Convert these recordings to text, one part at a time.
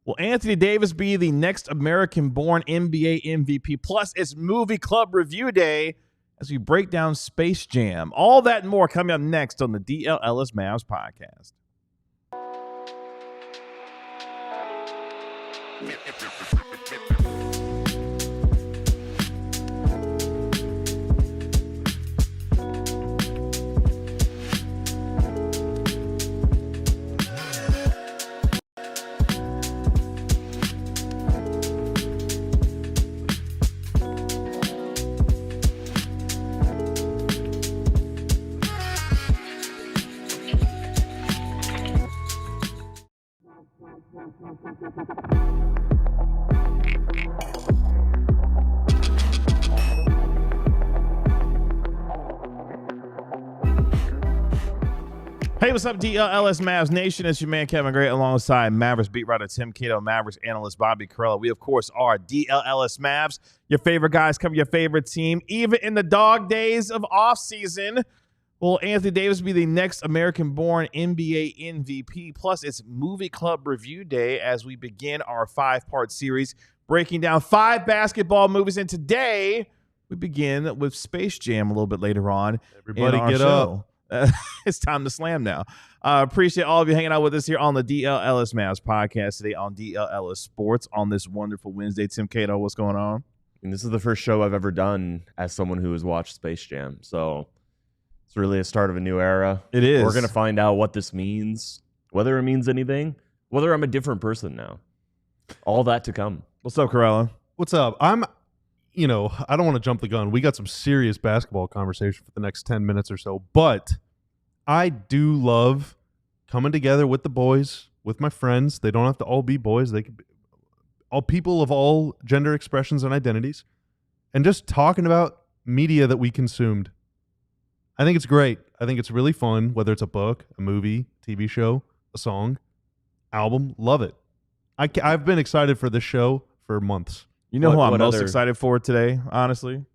Will Anthony Davis be the next American-born NBA MVP? Plus, it's Movie Club Review Day as we break down Space Jam. All that and more coming up next on the DLLS Mavs podcast. Hey, what's up, DLLS Mavs Nation? It's your man, Kevin Gray, alongside Mavericks beat writer Tim Cato, Mavericks analyst Bobby Carella. We, of course, are DLLS Mavs, your favorite guys cover your favorite team. Even in the dog days of offseason, will Anthony Davis be the next American-born NBA MVP? Plus, it's Movie Club Review Day as we begin our 5-part series breaking down 5 basketball movies. And today, we begin with Space Jam a little bit later on. Everybody get up. It's time to slam now. Appreciate all of you hanging out with us here on the DLLS Mavs podcast today on DLLS Sports on this wonderful Wednesday. Tim Cato, what's going on? And this is the first show I've ever done as someone who has watched Space Jam. So it's really a start of a new era. It is. We're going to find out what this means, whether it means anything, whether I'm a different person now. All that to come. What's up, Carella? What's up? I don't want to jump the gun. We got some serious basketball conversation for the next 10 minutes or so, but I do love coming together with the boys, with my friends. They don't have to all be boys. They could be all people of all gender expressions and identities, and just talking about media that we consumed. I think it's great. I think it's really fun, whether it's a book, a movie, TV show, a song, album. Love it. I've been excited for this show for months. You know who I'm most excited for today, honestly?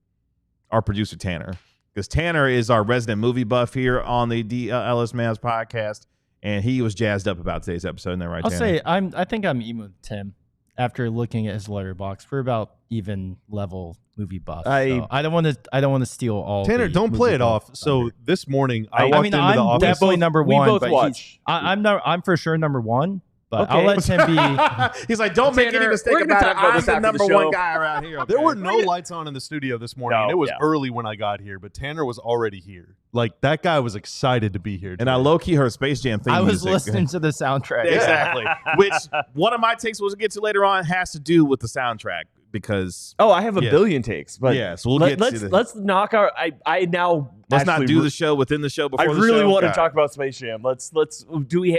Our producer, Tanner. Because Tanner is our resident movie buff here on the DLLS Mavs podcast, and he was jazzed up about today's episode. Isn't that right, Tanner? I think I'm even with Tim after looking at his letterbox. We're about even level movie buff. So I don't want to steal all. Tanner, don't play it off. So this morning I walked into the office. I'm definitely number one. We both watch. I'm for sure number one. But okay. I'll let Tim be. He's like, don't make any mistake about it. I'm the number one guy around here. Okay? There were no lights on in the studio this morning. It was early when I got here, but Tanner was already here. Like, that guy was excited to be here today. And I low-key heard Space Jam theme music. I was listening to the soundtrack. Exactly. Which one of my takes we'll get to later on has to do with the soundtrack. Because I have a billion takes, but so let's knock our. Let's not do the show within the show before. I really want to talk about Space Jam. Let's do we.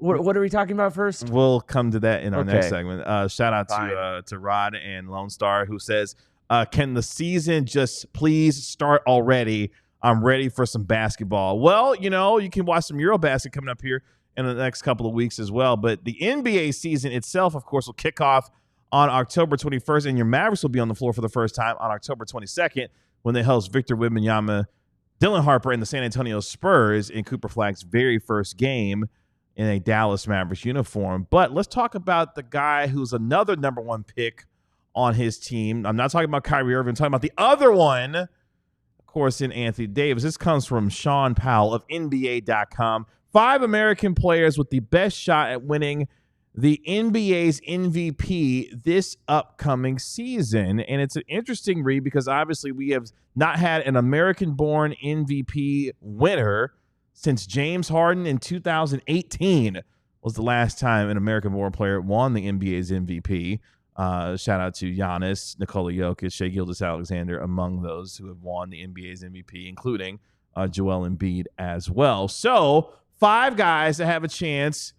What are we talking about first? We'll come to that in our next segment. Shout out to Rod and Lone Star, who says, can the season just please start already? I'm ready for some basketball. Well, you can watch some Eurobasket coming up here in the next couple of weeks as well. But the NBA season itself, of course, will kick off on October 21st, and your Mavericks will be on the floor for the first time on October 22nd when they host Victor Wembanyama, Dylan Harper, and the San Antonio Spurs in Cooper Flagg's very first game in a Dallas Mavericks uniform. But let's talk about the guy who's another number one pick on his team. I'm not talking about Kyrie Irving. I'm talking about the other one, of course, in Anthony Davis. This comes from Sean Powell of NBA.com. 5 American players with the best shot at winning the NBA's MVP this upcoming season. And it's an interesting read because obviously we have not had an American-born MVP winner since James Harden in 2018 was the last time an American-born player won the NBA's MVP. Shout out to Giannis, Nikola Jokic, Shai Gilgeous-Alexander, among those who have won the NBA's MVP, including Joel Embiid as well. So 5 guys that have a chance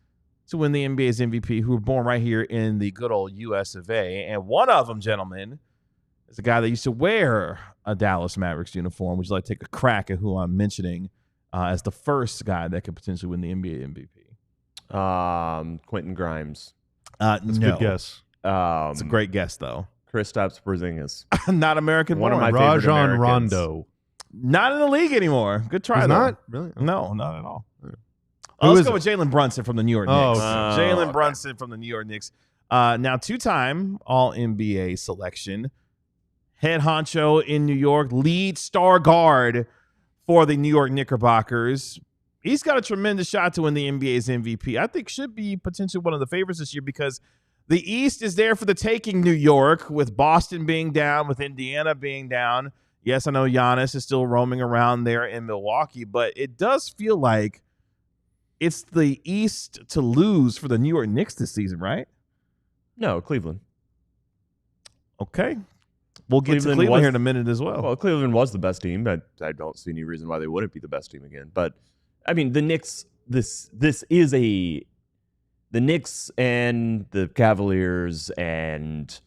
to win the NBA's MVP who were born right here in the good old US of A. And one of them, gentlemen, is a guy that used to wear a Dallas Mavericks uniform. Would you like to take a crack at who I'm mentioning as the first guy that could potentially win the NBA MVP? Quentin Grimes. That's a good guess. It's a great guess, though. Kristaps Porzingis. Not American. One of my favorite Rajon Americans. Rondo. Not in the league anymore. Good try, He's though. not? Really? No, not at all. Who Let's is go it? with Jalen Brunson from the New York Oh, Knicks. okay. Jalen Brunson from the New York Knicks. Now, 2-time All-NBA selection, head honcho in New York, lead star guard for the New York Knickerbockers. He's got a tremendous shot to win the NBA's MVP. I think should be potentially one of the favorites this year because the East is there for the taking, New York, with Boston being down, with Indiana being down. Yes, I know Giannis is still roaming around there in Milwaukee, but it does feel like it's the East to lose for the New York Knicks this season, right? No, Cleveland. Okay. We'll get to Cleveland here in a minute as well. Well, Cleveland was the best team. I don't see any reason why they wouldn't be the best team again. But, I mean, the Knicks, this is the Knicks and the Cavaliers and,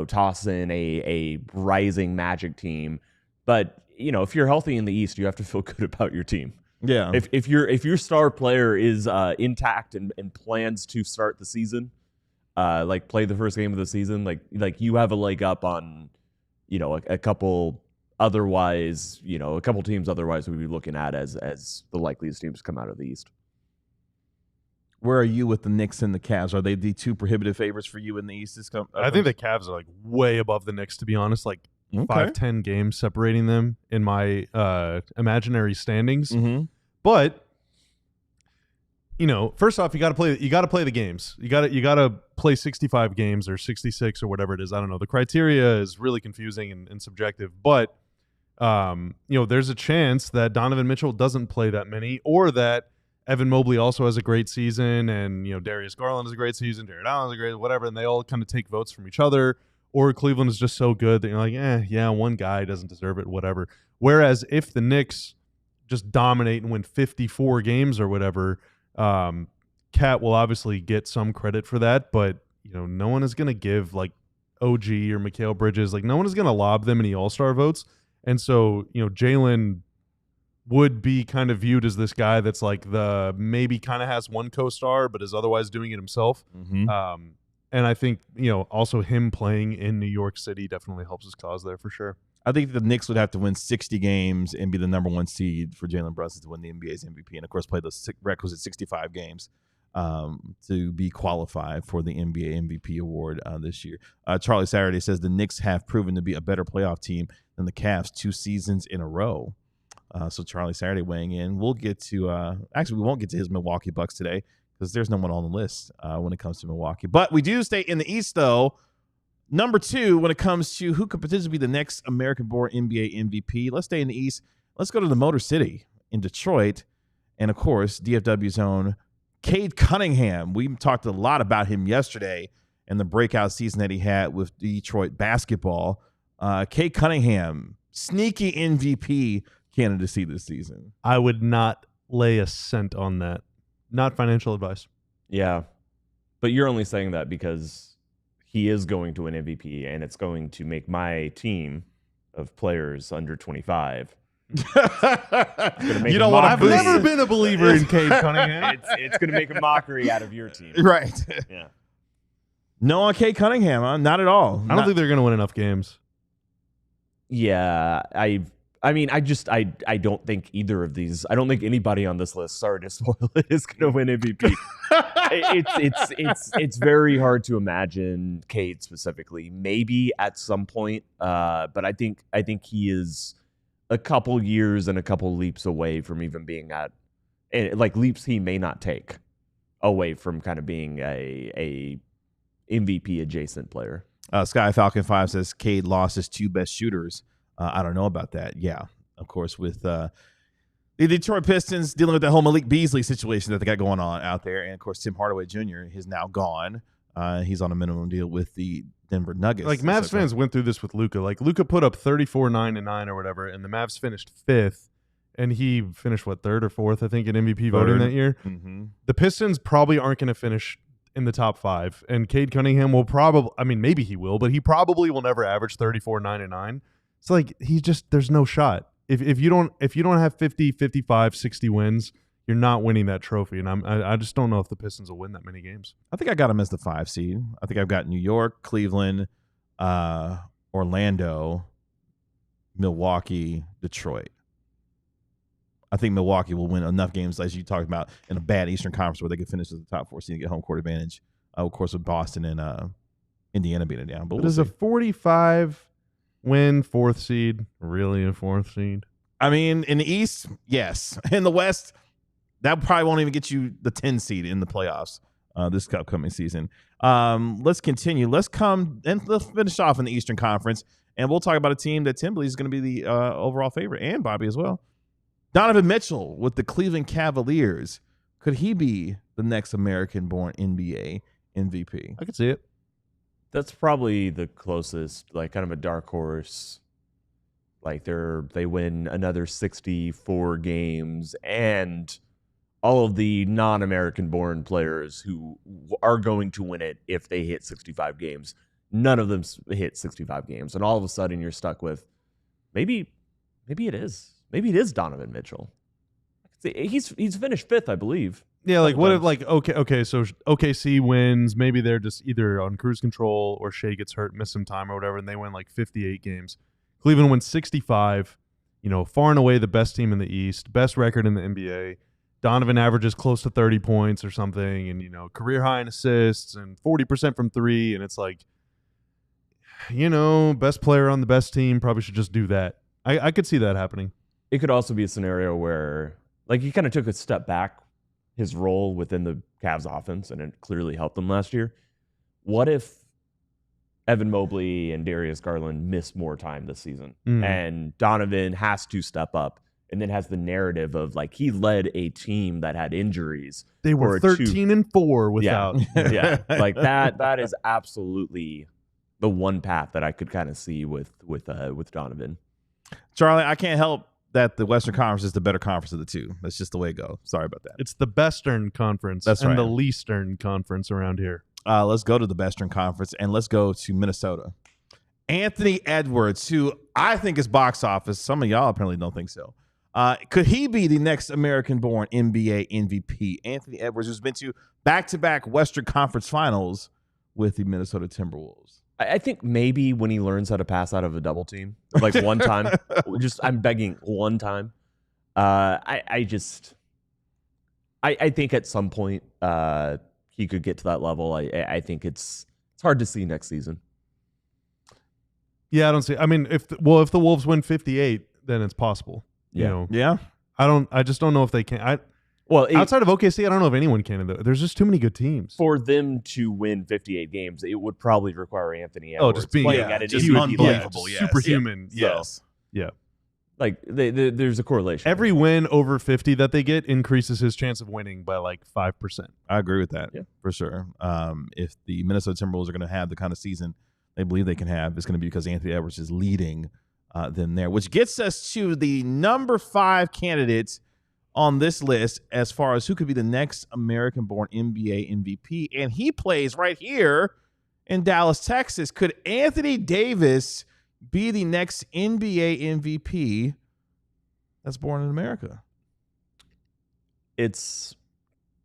toss in a rising Magic team. But, if you're healthy in the East, you have to feel good about your team. Yeah. If your star player is intact and plans to start the season, play the first game of the season, like you have a leg up on, a couple otherwise, a couple teams otherwise we'd be looking at as the likeliest teams to come out of the East. Where are you with the Knicks and the Cavs? Are they the two prohibitive favorites for you in the East? I think the Cavs are way above the Knicks, to be honest. 5-10 games separating them in my imaginary standings. Mm-hmm. But first off, you got to play the games. You got to play 65 games or 66 or whatever it is. I don't know. The criteria is really confusing and subjective. But there's a chance that Donovan Mitchell doesn't play that many, or that Evan Mobley also has a great season, and Darius Garland has a great season, Jared Allen has a great whatever, and they all kind of take votes from each other. Or Cleveland is just so good that you're like, yeah, one guy doesn't deserve it, whatever. Whereas if the Knicks just dominate and win 54 games or whatever, Cat will obviously get some credit for that, but no one is going to give OG or Mikal Bridges, no one is going to lob them any All-Star votes. And so, Jalen would be kind of viewed as this guy that's the maybe kind of has one co-star, but is otherwise doing it himself. Mm-hmm. And I think, also him playing in New York City definitely helps his cause there for sure. I think the Knicks would have to win 60 games and be the number one seed for Jalen Brunson to win the NBA's MVP, and of course play the requisite 65 games to be qualified for the NBA MVP award this year. Charlie Saturday says the Knicks have proven to be a better playoff team than the Cavs 2 seasons in a row. So Charlie Saturday weighing in. We'll get to actually we won't get to his Milwaukee Bucks today because there's no one on the list when it comes to Milwaukee. But we do stay in the East though. Number 2, when it comes to who could potentially be the next American-born NBA MVP, let's stay in the East. Let's go to the Motor City in Detroit. And, of course, DFW's own Cade Cunningham. We talked a lot about him yesterday and the breakout season that he had with Detroit basketball. Cade Cunningham, sneaky MVP candidacy this season. I would not lay a cent on that. Not financial advice. Yeah. But you're only saying that because he is going to win MVP, and it's going to make my team of players under 25. You don't want. I've never been a believer in Cade Cunningham. It's going to make a mockery out of your team, right? Yeah. No on Cade Cunningham, huh? Not at all. I don't think they're going to win enough games. Yeah, I mean, I don't think either of these. I don't think anybody on this list, sorry to spoil it, is going to win MVP. It's very hard to imagine Cade specifically. Maybe at some point, but I think he is a couple years and a couple leaps away from even being at leaps he may not take away from kind of being a MVP adjacent player. Sky Falcon 5 says Cade lost his 2 best shooters. I don't know about that. Yeah, of course, with the Detroit Pistons dealing with that whole Malik Beasley situation that they got going on out there. And, of course, Tim Hardaway Jr. is now gone. He's on a minimum deal with the Denver Nuggets. Mavs fans went through this with Luka. Luka put up 34, 9, and 9 or whatever, and the Mavs finished 5th. And he finished, 3rd or 4th, I think, in MVP voting that year. Mm-hmm. The Pistons probably aren't going to finish in the top 5. And Cade Cunningham will probably, maybe he will, but he probably will never average 34, 9, and 9. It's there's no shot. If you don't have 50, 55, 60 wins, you're not winning that trophy. And I just don't know if the Pistons will win that many games. I think I got them as the 5 seed. I think I've got New York, Cleveland, Orlando, Milwaukee, Detroit. I think Milwaukee will win enough games, as you talked about, in a bad Eastern Conference where they could finish as the top 4 seed and get home court advantage of course, with Boston and Indiana being down. But we'll is see. A 45-win 4th seed really a 4th seed? I mean, in the East, yes. In the West, that probably won't even get you the 10 seed in the playoffs this upcoming season. Let's continue. Let's finish off in the Eastern Conference, and we'll talk about a team that Tim believes is going to be the overall favorite, and Bobby as well. Donovan Mitchell with the Cleveland Cavaliers. Could he be the next American-born NBA MVP? I could see it. That's probably the closest, like kind of a dark horse. Like they win another 64 games, and all of the non-American-born players who are going to win it if they hit 65 games, none of them hit 65 games, and all of a sudden you're stuck with maybe it is Donovan Mitchell. He's finished 5th, I believe. Yeah, like what if okay, so OKC wins, maybe they're just either on cruise control or Shea gets hurt, miss some time or whatever, and they win like 58 games. Cleveland wins 65, far and away the best team in the East, best record in the NBA. Donovan averages close to 30 points or something, and career high in assists and 40% from 3, and it's like, best player on the best team probably should just do that. I could see that happening. It could also be a scenario where like he kind of took a step back, his role within the Cavs offense, and it clearly helped them last year. What if Evan Mobley and Darius Garland miss more time this season and Donovan has to step up and then has the narrative of like he led a team that had injuries. They were 13-4 without. Yeah. Like that is absolutely the one path that I could kind of see with Donovan. Charlie, I can't help that the Western Conference is the better conference of the two. That's just the way it goes. Sorry about that. It's the Bestern Conference the Leastern Conference around here. Let's go to the Western Conference, and let's go to Minnesota. Anthony Edwards, who I think is box office. Some of y'all apparently don't think so. Could he be the next American-born NBA MVP? Anthony Edwards, who's been to back-to-back Western Conference Finals with the Minnesota Timberwolves. I think maybe when he learns how to pass out of a double team, like one time, I'm begging one time. I think at some point he could get to that level. I think it's hard to see next season. Yeah, I don't see. I mean, if the Wolves win 58, then it's possible. Yeah. I just don't know if they can. Outside of OKC, I don't know if anyone can. There's just too many good teams. For them to win 58 games, it would probably require Anthony Edwards just being playing at an unbelievable, superhuman. Yeah. Yes. Yeah. Like there's a correlation. Every win over 50 that they get increases his chance of winning by like 5%. I agree with that for sure. If the Minnesota Timberwolves are going to have the kind of season they believe they can have, it's going to be because Anthony Edwards is leading them there, which gets us to the number 5 candidates on this list as far as who could be the next American-born NBA MVP, and he plays right here in Dallas, Texas. Could Anthony Davis be the next NBA MVP that's born in America? It's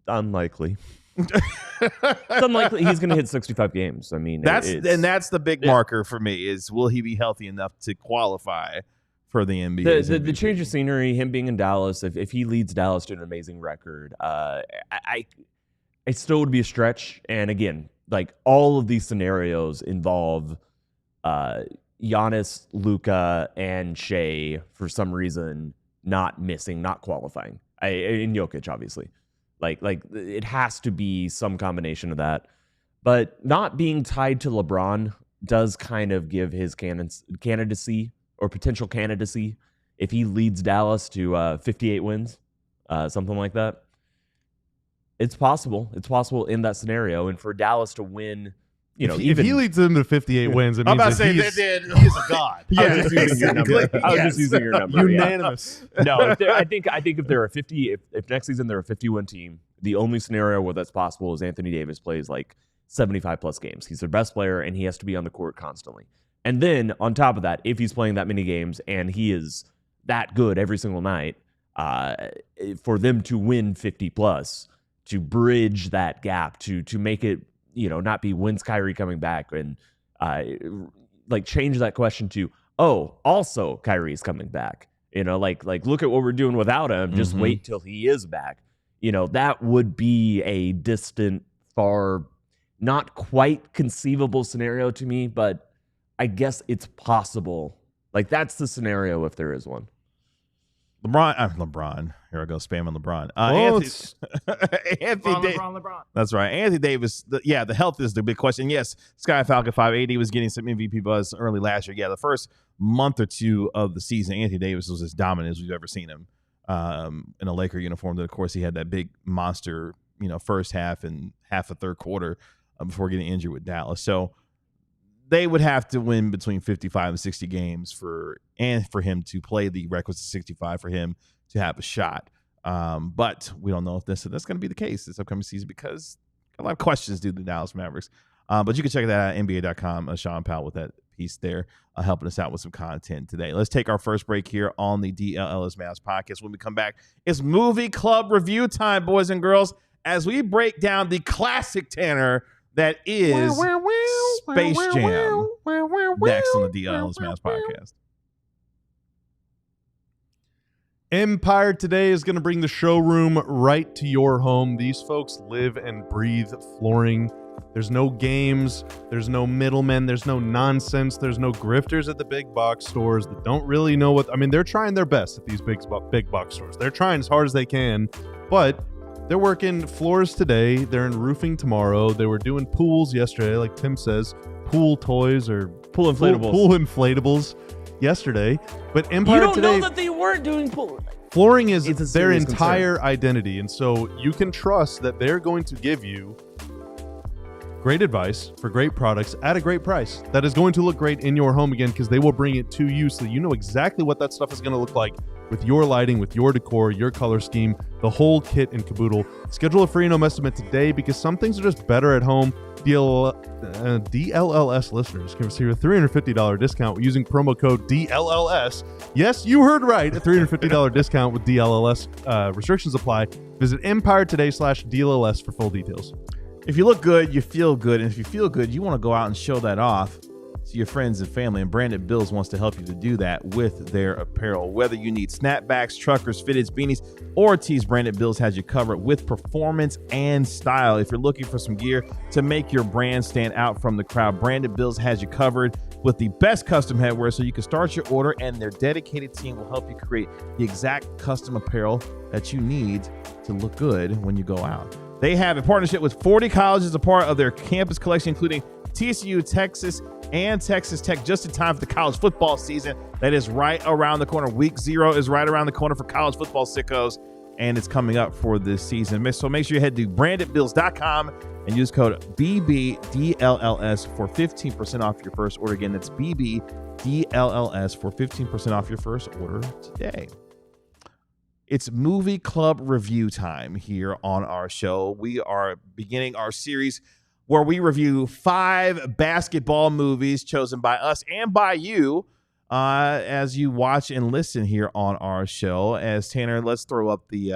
unlikely. It's unlikely he's going to hit 65 games. I mean, that's the big marker for me is will he be healthy enough to qualify for the NBA? The change of scenery, him being in Dallas, if he leads Dallas to an amazing record, it still would be a stretch. And again, like all of these scenarios involve Giannis, Luka, and Shea for some reason not qualifying. And Jokic, obviously. Like it has to be some combination of that. But not being tied to LeBron does kind of give his candidacy or potential candidacy if he leads Dallas to 58 wins, something like that. It's possible. It's possible in that scenario. And for Dallas to win, if he leads them to 58 wins, it means he's a god. I was just using your number. Unanimous. Yeah. No, I think if they're a 50, if next season they're a 51 team, the only scenario where that's possible is Anthony Davis plays like 75 plus games. He's their best player, and he has to be on the court constantly. And then on top of that, if he's playing that many games and he is that good every single night, for them to win 50 plus, to bridge that gap, to make it, not be when's Kyrie coming back, and like change that question to, also Kyrie's coming back. Like look at what we're doing without him. Just wait till he is back. That would be a distant, far not quite conceivable scenario to me, but I guess it's possible. Like, that's the scenario if there is one. LeBron. Here I go, spamming LeBron. LeBron. That's right. Anthony Davis. The health is the big question. Yes, Sky Falcon 580 was getting some MVP buzz early last year. Yeah, the first month or two of the season, Anthony Davis was as dominant as we've ever seen him in a Laker uniform. Then, of course, he had that big monster, first half and half a third quarter before getting injured with Dallas. So they would have to win between 55 and 60 games for him to play the requisite 65 for him to have a shot. But we don't know if that's going to be the case this upcoming season because a lot of questions due to the Dallas Mavericks. But you can check that out at NBA.com. Sean Powell with that piece there, helping us out with some content today. Let's take our first break here on the DLLS Mavs podcast. When we come back, it's movie club review time, boys and girls, as we break down the classic, Tanner, that is Space Jam. Next on the DLLS Mavs podcast. Empire Today is going to bring the showroom right to your home. These folks live and breathe flooring. There's no games. There's no middlemen. There's no nonsense. There's no grifters at the big box stores that don't really know what... I mean, they're trying their best at these big box stores. They're trying as hard as they can, but they're working floors today. They're in roofing tomorrow. They were doing pools yesterday, like Tim says, pool toys or pool inflatables. Pool inflatables yesterday. But Empire Today... You don't Today, know that they weren't doing pool... Flooring is their entire identity, and so you can trust that they're going to give you great advice for great products at a great price that is going to look great in your home again, because they will bring it to you so that you know exactly what that stuff is going to look like with your lighting, with your decor, your color scheme, the whole kit and caboodle. Schedule a free no estimate today because some things are just better at home. DLLS listeners can receive a $350 discount using promo code DLLS. Yes, you heard right. A $350 discount with DLLS. Restrictions apply. Visit empiretoday.com/DLLS for full details. If you look good, you feel good. And if you feel good, you want to go out and show that off to your friends and family. And Branded Bills wants to help you to do that with their apparel. Whether you need snapbacks, truckers, fitteds, beanies, or tees, Branded Bills has you covered with performance and style. If you're looking for some gear to make your brand stand out from the crowd, Branded Bills has you covered with the best custom headwear, so you can start your order and their dedicated team will help you create the exact custom apparel that you need to look good when you go out. They have a partnership with 40 colleges, a part of their campus collection, including TCU, Texas, and Texas Tech, just in time for the college football season that is right around the corner. Week 0 is right around the corner for college football sickos, and it's coming up for this season. So make sure you head to brandedbills.com and use code BBDLLS for 15% off your first order. Again, that's BBDLLS for 15% off your first order today. It's movie club review time here on our show. We are beginning our series where we review 5 basketball movies chosen by us and by you as you watch and listen here on our show. As Tanner, let's throw up the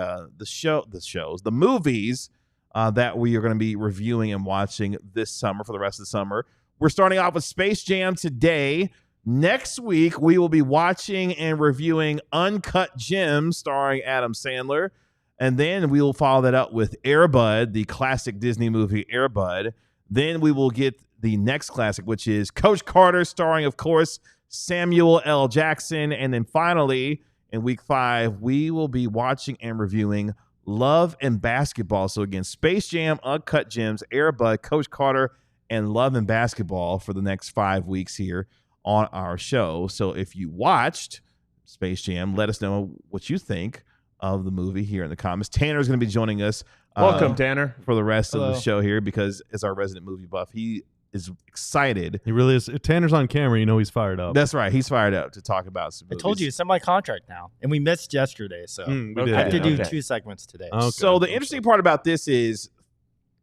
movies that we are going to be reviewing and watching this summer for the rest of the summer. We're starting off with Space Jam today. Next week, we will be watching and reviewing Uncut Gems starring Adam Sandler. And then we will follow that up with Air Bud, the classic Disney movie Air Bud. Then we will get the next classic, which is Coach Carter, starring, of course, Samuel L. Jackson. And then finally, in week 5, we will be watching and reviewing Love and Basketball. So again, Space Jam, Uncut Gems, Air Bud, Coach Carter, and Love and Basketball for the next 5 weeks here on our show. So if you watched Space Jam, let us know what you think of the movie here in the comments. Tanner is going to be joining us. Welcome, Tanner, for the rest of the show here, because as our resident movie buff, he is excited. He really is. If Tanner's on camera, you know he's fired up. That's right. He's fired up to talk about some movies. I told you, it's in my contract now. And we missed yesterday, so I have to do 2 segments today. Okay. So the interesting part about this is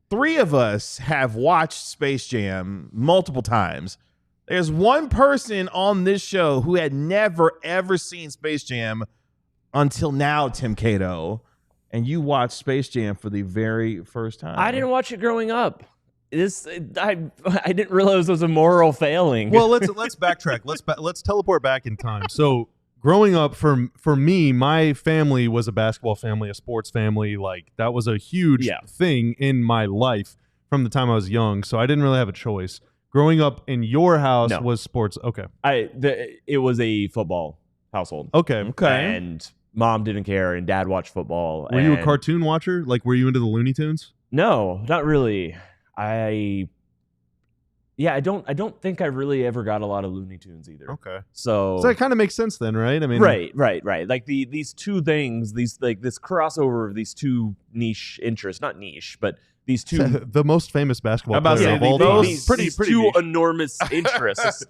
3 of us have watched Space Jam multiple times. There's one person on this show who had never, ever seen Space Jam until now, Tim Cato. And you watched Space Jam for the very first time. I didn't watch it growing up. I didn't realize it was a moral failing. Well, let's backtrack. Let's teleport back in time. So growing up, for me, my family was a basketball family, a sports family. Like, that was a huge thing in my life from the time I was young, so I didn't really have a choice. Growing up in your house was sports. Okay. It was a football household. Okay. And mom didn't care, and dad watched football. Were you a cartoon watcher? Like, were you into the Looney Tunes? No, not really. I don't think I really ever got a lot of Looney Tunes either. Okay. So it kind of makes sense then, right? I mean, right. Like these two things, this crossover of these two niche interests, not niche, but these two the most famous basketball about player of all time. These two niche. Enormous interests.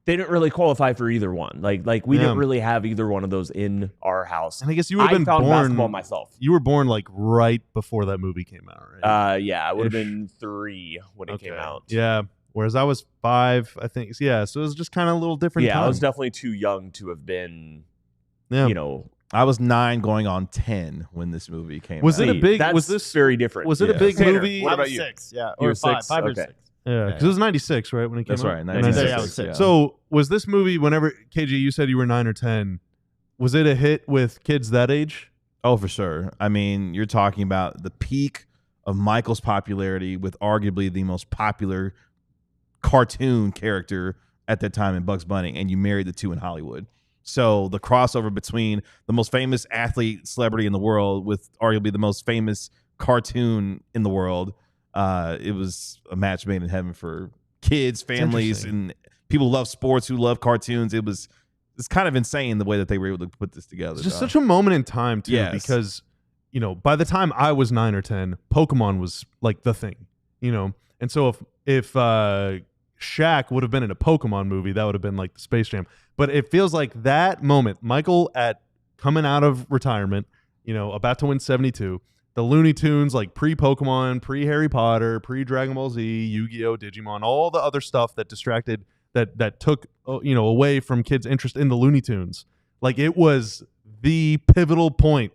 They didn't really qualify for either one. Like we didn't really have either one of those in our house. And I guess you would have been born basketball myself. You were born like right before that movie came out, right? Yeah, I would have been 3 when it came out. Yeah. Whereas I was 5, I think. Yeah, so it was just kind of a little different. Yeah, time. I was definitely too young to have been. Yeah. You know, I was 9 going on 10 when this movie came out. Was it a big? Was this very different? Was it a big Tanner, movie? What about you? 6, yeah, You or were 5, 6? 5 or Okay. 6. Yeah, because it was 96, right, when it came That's out? right, 96. Yeah, I was 6. So was this movie, whenever, KG, you said you were 9 or 10, was it a hit with kids that age? Oh, for sure. I mean, you're talking about the peak of Michael's popularity with arguably the most popular cartoon character at that time in Bugs Bunny, and you married the two in Hollywood. So the crossover between the most famous athlete celebrity in the world with arguably the most famous cartoon in the world, it was a match made in heaven for kids, families, and people who love sports, who love cartoons. It's kind of insane the way that they were able to put this together. It's just such a moment in time, too, because, you know, by the time I was 9 or 10, Pokemon was like the thing, you know? And so if Shaq would have been in a Pokemon movie, that would have been like the Space Jam. But it feels like that moment, Michael coming out of retirement, you know, about to win 72, the Looney Tunes, like pre-Pokemon, pre-Harry Potter, pre-Dragon Ball Z, Yu-Gi-Oh!, Digimon, all the other stuff that distracted, that took, you know, away from kids' interest in the Looney Tunes. Like, it was the pivotal point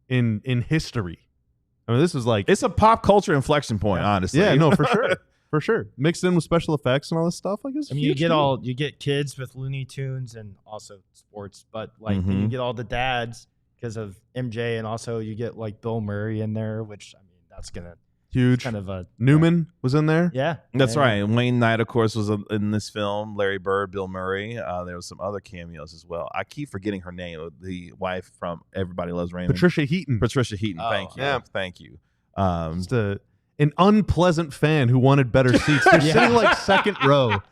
in history. I mean, this is like... It's a pop culture inflection point, honestly. Yeah, no, for sure. For sure. Mixed in with special effects and all this stuff. Like, it's you get kids with Looney Tunes and also sports, but like then you get all the dads because of MJ, and also you get like Bill Murray in there, which I mean that's gonna huge. Kind of a Newman was in there. Yeah, that's right. Wayne Knight, of course, was in this film. Larry Bird, Bill Murray. There was some other cameos as well. I keep forgetting her name. The wife from Everybody Loves Raymond. Patricia Heaton. Thank you. Yeah. Thank you. Just an unpleasant fan who wanted better seats. They're sitting like second row.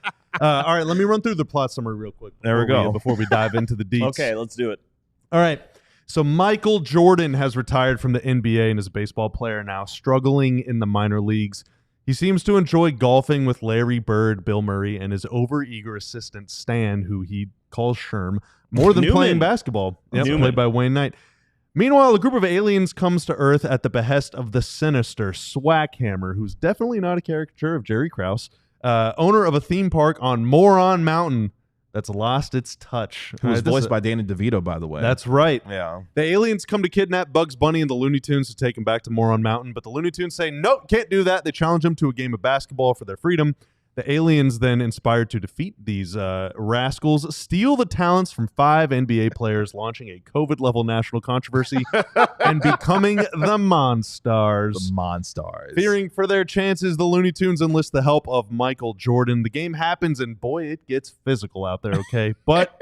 All right, let me run through the plot summary real quick. There we go. Before we dive into the deets. Okay, let's do it. All right. So Michael Jordan has retired from the NBA and is a baseball player now, struggling in the minor leagues. He seems to enjoy golfing with Larry Bird, Bill Murray, and his overeager assistant Stan, who he calls Sherm, more than playing basketball. Yep, played by Wayne Knight. Meanwhile, a group of aliens comes to Earth at the behest of the sinister Swackhammer, who's definitely not a caricature of Jerry Krause, owner of a theme park on Moron Mountain that's lost its touch. Who was voiced by Danny DeVito, by the way. That's right. Yeah. The aliens come to kidnap Bugs Bunny and the Looney Tunes to take him back to Moron Mountain, but the Looney Tunes say, nope, can't do that. They challenge him to a game of basketball for their freedom. The aliens then, inspired to defeat these rascals, steal the talents from 5 NBA players, launching a COVID-level national controversy and becoming the Monstars. The Monstars. Fearing for their chances, the Looney Tunes enlist the help of Michael Jordan. The game happens, and boy, it gets physical out there, okay? But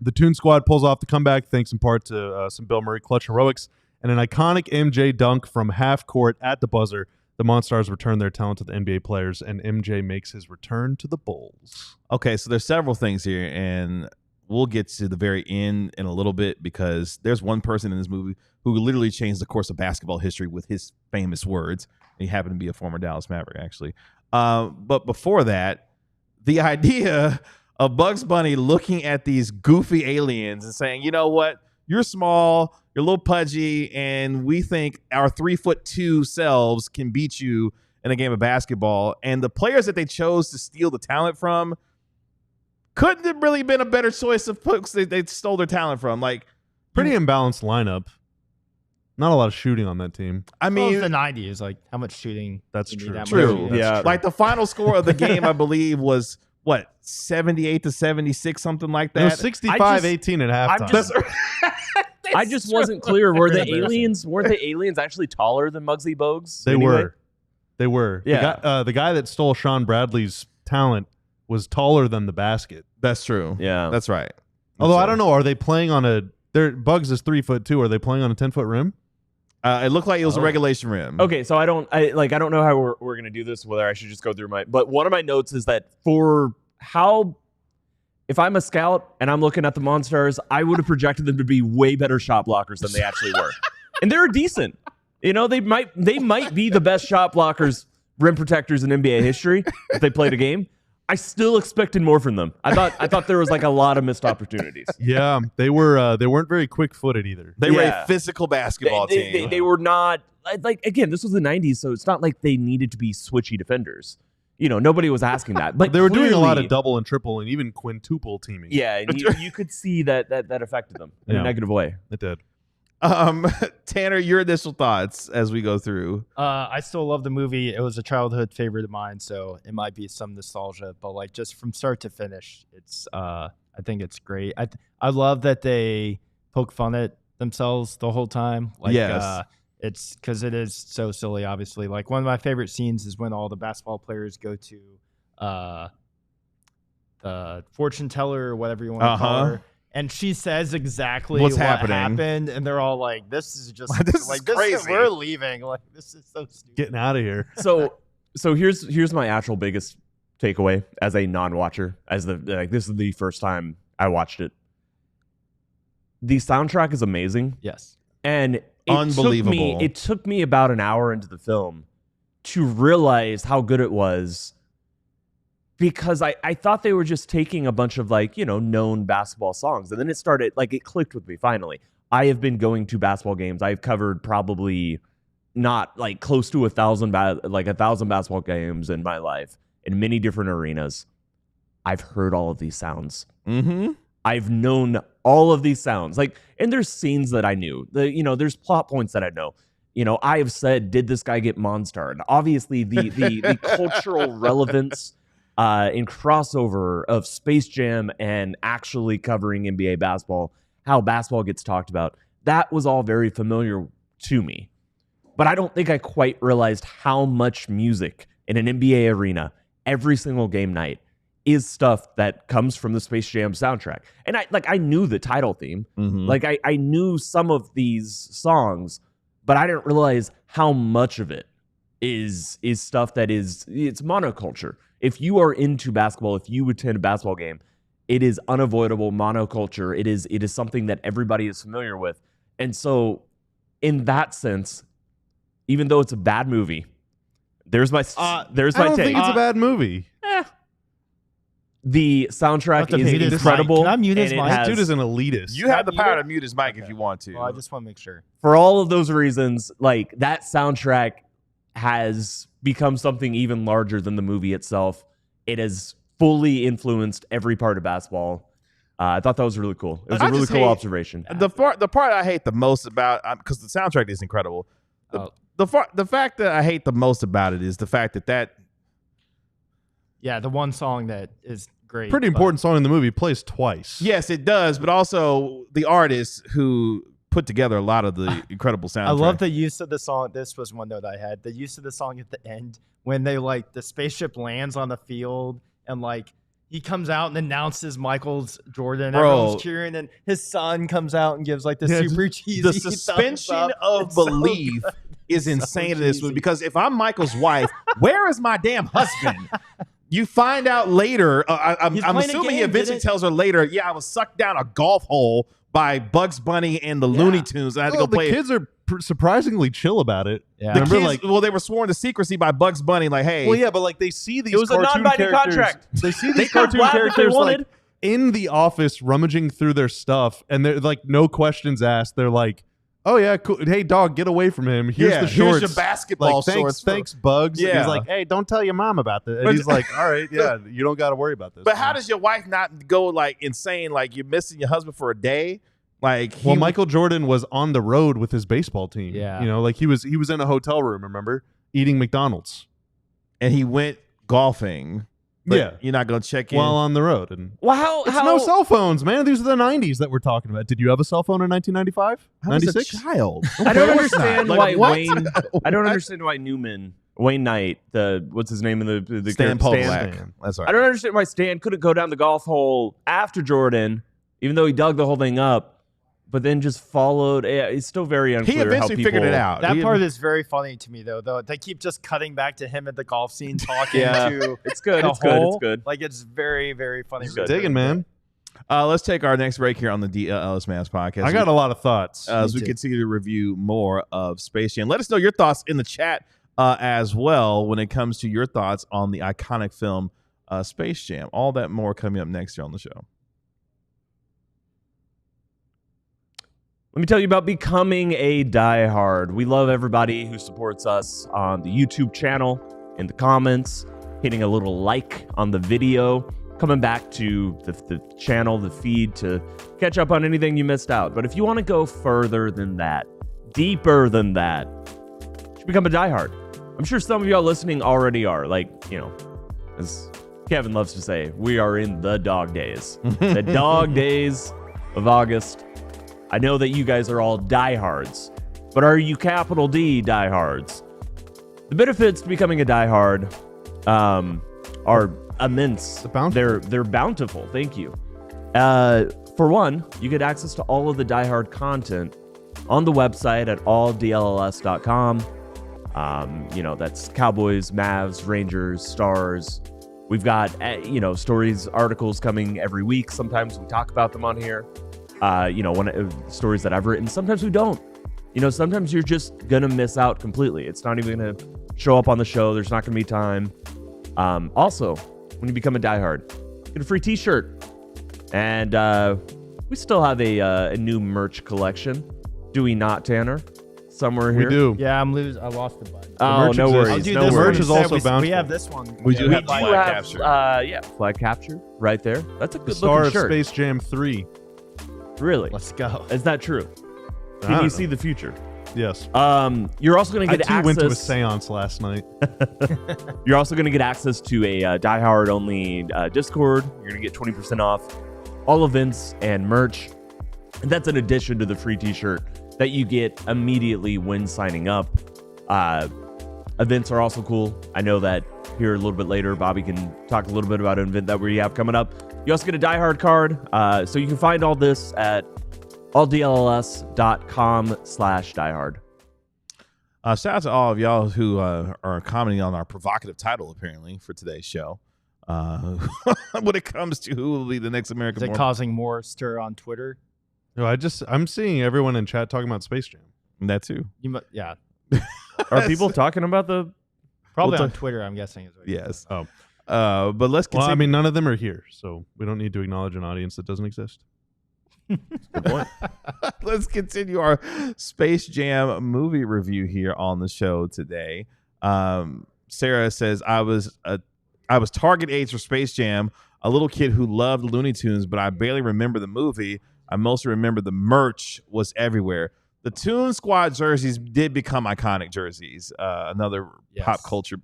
the Toon Squad pulls off the comeback, thanks in part to some Bill Murray clutch heroics and an iconic MJ dunk from half court at the buzzer. The Monstars return their talent to the NBA players, and MJ makes his return to the Bulls. Okay, so there's several things here, and we'll get to the very end in a little bit because there's one person in this movie who literally changed the course of basketball history with his famous words. He happened to be a former Dallas Maverick, actually. But before that, the idea of Bugs Bunny looking at these goofy aliens and saying, you know what, you're small, you're a little pudgy, and we think our 3'2" selves can beat you in a game of basketball. And the players that they chose to steal the talent from couldn't have really been a better choice of folks they stole their talent from. Like, pretty imbalanced lineup. Not a lot of shooting on that team. I mean, the 90s, like how much shooting? That's true. Yeah, like the final score of the game, I believe, was what, 78-76, something like that. It was 65-18 at halftime. I just wasn't clear. Weren't the aliens actually taller than Muggsy Bogues? They were. They were. Yeah. The guy that stole Sean Bradley's talent was taller than the basket. That's true. Yeah. That's right. Although I don't know, are they playing on a? Bugs is 3'2". Are they playing on a 10-foot rim? It looked like it was a regulation rim. Okay, so I don't know how we're gonna do this. Whether I should just go through but one of my notes is that if I'm a scout and I'm looking at the Monstars, I would have projected them to be way better shot blockers than they actually were, and they're decent. You know, they might be the best shot blockers, rim protectors in NBA history if they played a game. I still expected more from them. I thought there was like a lot of missed opportunities. Yeah, they weren't very quick-footed either. They were a physical basketball team. They were not like, again, this was the 90s, so it's not like they needed to be switchy defenders. You know, nobody was asking that. But they were doing a lot of double and triple and even quintuple teaming. Yeah, and you could see that affected them in a negative way. It did. Tanner, your initial thoughts as we go through. I still love the movie. It was a childhood favorite of mine, so it might be some nostalgia, but like just from start to finish, it's I think it's great. I love that they poke fun at themselves the whole time. Like, yes. It's because it is so silly, obviously. Like, one of my favorite scenes is when all the basketball players go to the fortune teller or whatever you want to call her. And she says exactly what happened, and they're all like, "This is just this is crazy. We're leaving. Like, this is so stupid. Getting out of here." So here's my actual biggest takeaway as a non-watcher. This is the first time I watched it. The soundtrack is amazing. Yes, and unbelievable. It took me about an hour into the film to realize how good it was. Because I thought they were just taking a bunch of known basketball songs. And then it clicked with me finally. I have been going to basketball games. I've covered probably not close to 1,000 basketball games in my life in many different arenas. I've heard all of these sounds. Mm-hmm. I've known all of these sounds. And there's scenes that I knew. There's plot points that I know. I have said, did this guy get Monstar? And obviously the cultural relevance in crossover of Space Jam and actually covering NBA basketball, how basketball gets talked about, that was all very familiar to me. But I don't think I quite realized how much music in an NBA arena every single game night is stuff that comes from the Space Jam soundtrack. And I knew the title theme. Mm-hmm. I knew some of these songs, but I didn't realize how much of it is stuff that it's monoculture. If you are into basketball, if you attend a basketball game, it is unavoidable monoculture. It is something that everybody is familiar with. And so in that sense, even though it's a bad movie, there's my take. I don't think it's a bad movie. The soundtrack is incredible. Can I mute his mic? This dude is an elitist. You have the power to mute his mic if you want to. Well, I just want to make sure. For all of those reasons, that soundtrack has become something even larger than the movie itself. It has fully influenced every part of basketball. I thought that was really cool. It was a really cool observation. The part I hate the most about, because the soundtrack is incredible. The fact that I hate the most about it is the fact that yeah, the one song that is great. Pretty important song in the movie plays twice. Yes, it does, but also the artist who put together a lot of the incredible soundtrack. I love the use of the song. This was one note I had. The use of the song at the end when they the spaceship lands on the field and he comes out and announces Michael Jordan. Bro. Everyone's cheering, and his son comes out and gives the super cheesy. The suspension of belief is insane in this movie, because if I'm Michael's wife, where is my damn husband? You find out later. I'm assuming he eventually tells her later, yeah, I was sucked down a golf hole by Bugs Bunny and the Looney Tunes. I had to go play. The kids are surprisingly chill about it. Yeah. The kids, they were sworn to secrecy by Bugs Bunny. Hey. Well, yeah, but they see these. It was a non-binding contract. They see these cartoon characters in the office rummaging through their stuff, and they're no questions asked. They're like, "Oh yeah, cool. Hey dog, get away from him. Here's the shorts. Here's your basketball shorts. Thanks, Bugs." Yeah. And he's like, "Hey, don't tell your mom about this." And he's like, "All right, yeah, you don't got to worry about this." But how does your wife not go insane? You're missing your husband for a day. Michael Jordan was on the road with his baseball team. Yeah. He was in a hotel room, remember, eating McDonald's, and he went golfing. Yeah, you're not gonna check in while on the road. And it's no cell phones, man. These are the 90s that we're talking about. Did you have a cell phone in 1995? I was a child. I don't understand why Wayne. I don't understand why Newman Wayne Knight, what's his name in the Stan character? Podolak. That's right. I don't understand why Stan couldn't go down the golf hole after Jordan, even though he dug the whole thing up, but then just followed. It's still very unclear. He eventually figured it out. That part is very funny to me, though. They keep just cutting back to him at the golf scene talking to it's good. the It's hole. good. It's good. Like, it's very, very funny. Digging, man. Let's take our next break here on the DLLS Mavs podcast. I got a lot of thoughts. As we continue to review more of Space Jam. Let us know your thoughts in the chat as well when it comes to your thoughts on the iconic film Space Jam. All that more coming up next year on the show. Let me tell you about becoming a diehard. We love everybody who supports us on the YouTube channel, in the comments, hitting a little like on the video, coming back to the channel, the feed to catch up on anything you missed out. But if you want to go further than that, deeper than that, you should become a diehard. I'm sure some of y'all listening already are. Like, as Kevin loves to say, we are in the dog days. The dog days of August. I know that you guys are all diehards, but are you capital D diehards? The benefits to becoming a diehard are immense. They're bountiful. Thank you. For one, you get access to all of the diehard content on the website at alldlls.com. That's Cowboys, Mavs, Rangers, Stars. We've got stories, articles coming every week. Sometimes we talk about them on here. Stories that I've written. Sometimes we don't. Sometimes you're just gonna miss out completely. It's not even gonna show up on the show. There's not gonna be time. Also, when you become a diehard, get a free T-shirt, and we still have a new merch collection. Do we not, Tanner? Somewhere here. We do. Yeah, I lost the button. Oh, no worries. The merch is also bountiful. We have this one. We do have flag capture. Flag capture right there. That's a good Star looking of shirt. Space Jam 3. Really? Let's go. Is that true? I Can don't you know. see the future? Yes. You're also going to get access. I went to a seance last night. You're also going to get access to a diehard only Discord. You're going to get 20% off all events and merch. And that's in addition to the free T-shirt that you get immediately when signing up. Events are also cool. I know that here a little bit later, Bobby can talk a little bit about an event that we have coming up. You also get a diehard card. So you can find all this at alldlls.com/diehard. Shout out to all of y'all who are commenting on our provocative title, apparently, for today's show. When it comes to who will be the next American. Is it causing more stir on Twitter? No, I'm seeing everyone in chat talking about Space Jam. That too. Yeah. Are people talking about the... Probably on Twitter, I'm guessing. Is what Yes. Oh. But let's continue. Well, I mean, none of them are here, so we don't need to acknowledge an audience that doesn't exist. Good point. Let's continue our Space Jam movie review here on the show today. Sarah says, I was target age for Space Jam, a little kid who loved Looney Tunes, but I barely remember the movie. I mostly remember the merch was everywhere. The Toon Squad jerseys did become iconic jerseys. Another pop culture,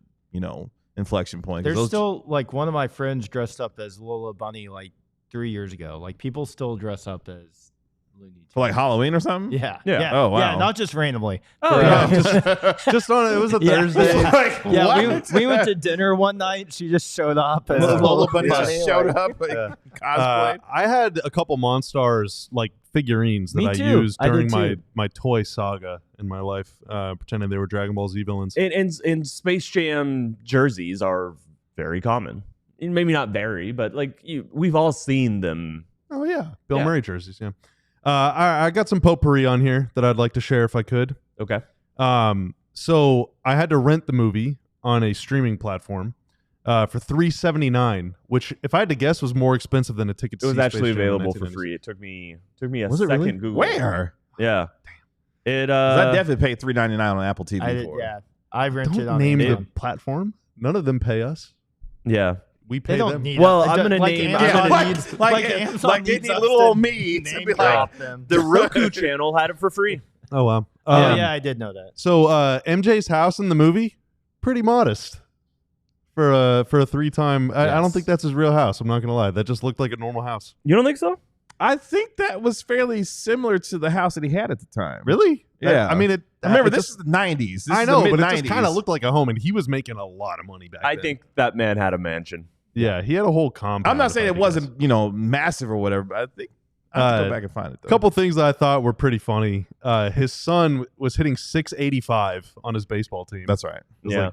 inflection point. There's still, like, one of my friends dressed up as Lola Bunny, like, 3 years ago. Like, people still dress up as Looney Tunes. For like Halloween or something? Yeah. Oh, wow. Yeah, not just randomly. Oh, yeah. Just on it was a Thursday. We went to dinner one night. She just showed up as Lola Bunny. Showed up cosplayed. I had a couple Monstars like figurines that Me I too. used I during did too. my toy saga in my life, pretending they were Dragon Ball Z villains. And Space Jam jerseys are very common. And maybe not very, but we've all seen them. Oh yeah, Bill Murray jerseys. Yeah, I got some potpourri on here that I'd like to share if I could. Okay. So I had to rent the movie on a streaming platform for $3.79, which, if I had to guess, was more expensive than a ticket to It was see actually Space Jam in available for 1996. free. It took me a Was it second. really? Google. Where? Yeah. It I definitely paid $3.99 on Apple TV for. Yeah. I rented Don't on name Amazon. the platform. None of them pay us. Yeah. We pay They don't them. need Well, us. I'm gonna Like name- Amazon Yeah, needs, Amazon like they needs need us little to me to name be like, drop them. The Roku channel had it for free. Oh wow. Yeah, I did know that. So MJ's house in the movie, pretty modest for a 3-time. I don't think that's his real house. I'm not gonna lie. That just looked like a normal house. You don't think so? I think that was fairly similar to the house that he had at the time. Really? Yeah. I mean, remember, it this just, is the 90s. This I is know, the but it mid-90s. just kind of looked like a home, and he was making a lot of money back then. I think that man had a mansion. Yeah, he had a whole compound. I'm not saying it about his. wasn't, massive or whatever, but I think I have to go back and find it, though. A couple things that I thought were pretty funny. His son was hitting 685 on his baseball team. That's right. Yeah.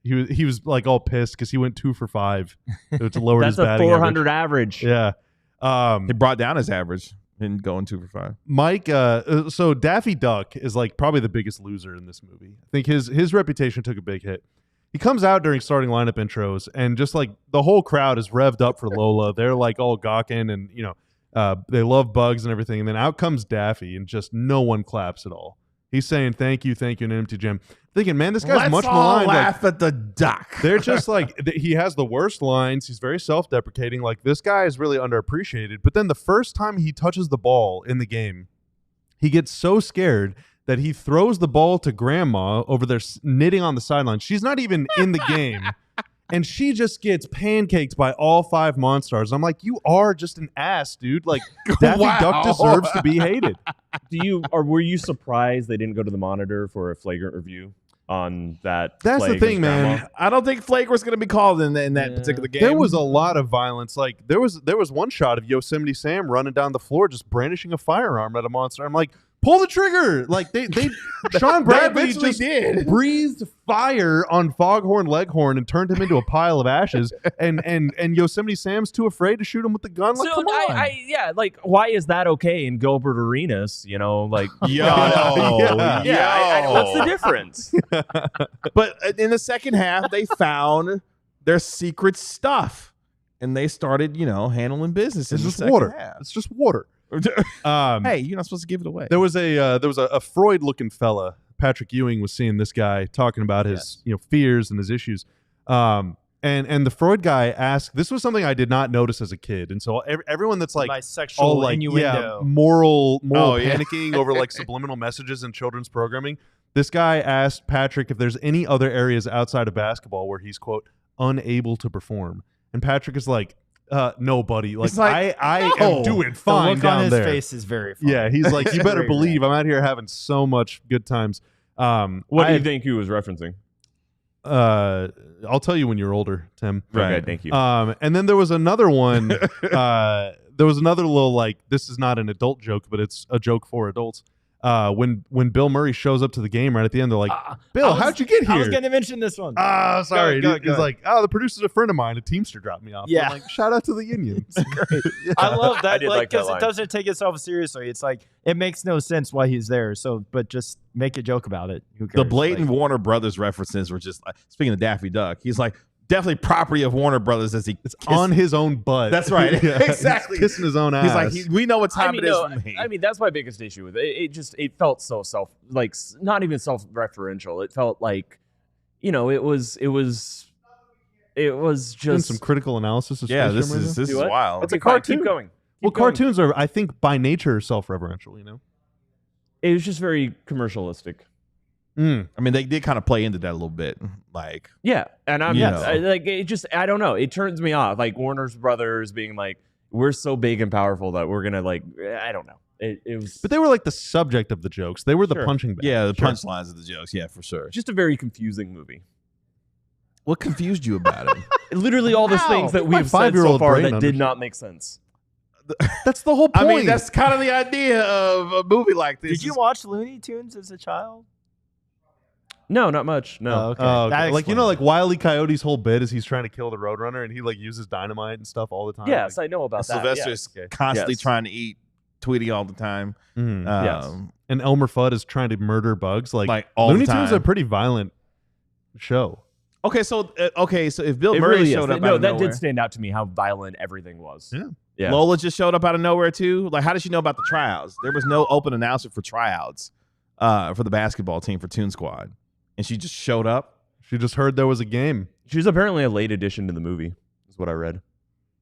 He was like all pissed because he went 2 for 5, which lowered his That's a batting 400 average. Yeah. He brought down his average and going 2 for 5. Mike, so Daffy Duck is like probably the biggest loser in this movie. I think his reputation took a big hit. He comes out during starting lineup intros, and just like the whole crowd is revved up for Lola. They're like all gawking, and they love Bugs and everything. And then out comes Daffy, and just no one claps at all. He's saying thank you, in an empty gym. Thinking, man, this guy's much maligned. Laugh at the duck. They're just like, he has the worst lines. He's very self-deprecating. Like, this guy is really underappreciated. But then the first time he touches the ball in the game, he gets so scared that he throws the ball to grandma over there knitting on the sideline. She's not even in the game. And she just gets pancaked by all 5 Monstars. I'm like, you are just an ass, dude. Like, Daffy Duck deserves to be hated. Were you surprised they didn't go to the monitor for a flagrant review on that? That's the thing, man. I don't think flagrant was going to be called in that particular game. There was a lot of violence. Like, there was one shot of Yosemite Sam running down the floor just brandishing a firearm at a monster. I'm like, pull the trigger! Like they Sean Bradley just breathed fire on Foghorn Leghorn and turned him into a pile of ashes. And Yosemite Sam's too afraid to shoot him with the gun. Like, come on. Like, why is that okay in Gilbert Arenas? Like, what's the difference? But in the second half, they found their secret stuff, and they started, handling business. It's in just the second water. half. It's just water. Hey, you're not supposed to give it away. There was a Freud-looking fella. Patrick Ewing was seeing this guy talking about his fears and his issues. And the Freud guy asked. This was something I did not notice as a kid, and so everyone that's like bisexual innuendo, moral panicking over like subliminal messages in children's programming. This guy asked Patrick if there's any other areas outside of basketball where he's, quote, unable to perform, and Patrick is like, no, buddy. Like, I am doing fine. The look down on his there. face is very funny. Yeah, he's like, you better believe I'm out here having so much good times. What do you think he was referencing? I'll tell you when you're older, Tim. Right. Okay, thank you. And then there was another one. There was another little, like, this is not an adult joke, but it's a joke for adults. When Bill Murray shows up to the game right at the end, they're like, Bill, how'd you get here? I was going to mention this one. Sorry. Go He's like, the producer's a friend of mine. A Teamster dropped me off. Yeah. I'm like, shout out to the unions. Great. Yeah. I love that. Like, because it doesn't take itself seriously. It's like, it makes no sense why he's there. So, but just make a joke about it. Who cares? The blatant Warner Brothers references were just, speaking of Daffy Duck, he's like, definitely property of Warner Brothers as it's on his own butt. That's right. Yeah, exactly. He's kissing his own ass. He's like, we know what time it is for me. I mean, that's my biggest issue with it. It felt so not even self-referential. It felt like, it was just doing some critical analysis of this is wild. It's a cartoon. Keep going. Cartoons are, I think, by nature self-referential. It was just very commercialistic. I mean, they did kind of play into that a little bit, like and I don't know. It turns me off, like Warner's Brothers being like, we're so big and powerful that we're gonna I don't know. It was, but they were like the subject of the jokes. They were the punching bag. Yeah, the punchlines of the jokes. Yeah, for sure. Just a very confusing movie. What confused you about it? Literally all the things that we've said so far that did not make sense. That's the whole point. I mean, that's kind of the idea of a movie like this. Did you watch Looney Tunes as a child? No, not much. No. Oh, okay. Like, like Wile E. Coyote's whole bit is he's trying to kill the Roadrunner, and he like uses dynamite and stuff all the time. Yes, I know about that. Sylvester's constantly trying to eat Tweety all the time. Mm-hmm. And Elmer Fudd is trying to murder Bugs. Like all Looney the time. Tunes is a pretty violent show. Okay, so if Bill Murray really showed up, that did stand out to me how violent everything was. Yeah. Lola just showed up out of nowhere too. Like, how did she know about the tryouts? There was no open announcement for tryouts for the basketball team for Toon Squad. And she just showed up. She just heard there was a game. She was apparently a late addition to the movie, is what I read.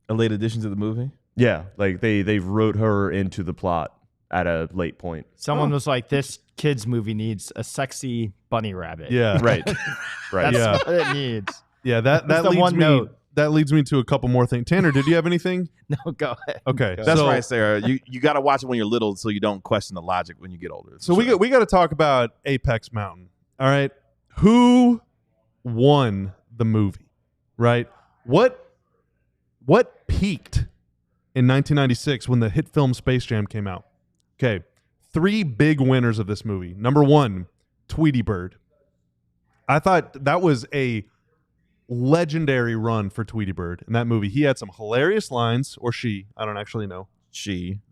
A late addition to the movie? Yeah, like they wrote her into the plot at a late point. Someone was like, this kid's movie needs a sexy bunny rabbit. Yeah. Right. That's what it needs. Yeah, that that leads me to a couple more things. Tanner, did you have anything? No, go ahead. Okay, Go That's so, right, Sarah. You got to watch it when you're little so you don't question the logic when you get older. So we got to talk about Apex Mountain. All right, who won the movie? Right, what peaked in 1996 when the hit film Space Jam came out? Okay, 3 big winners of this movie. Number 1, Tweety Bird. I thought that was a legendary run for Tweety Bird in that movie. He had some hilarious lines, or she, I don't actually know.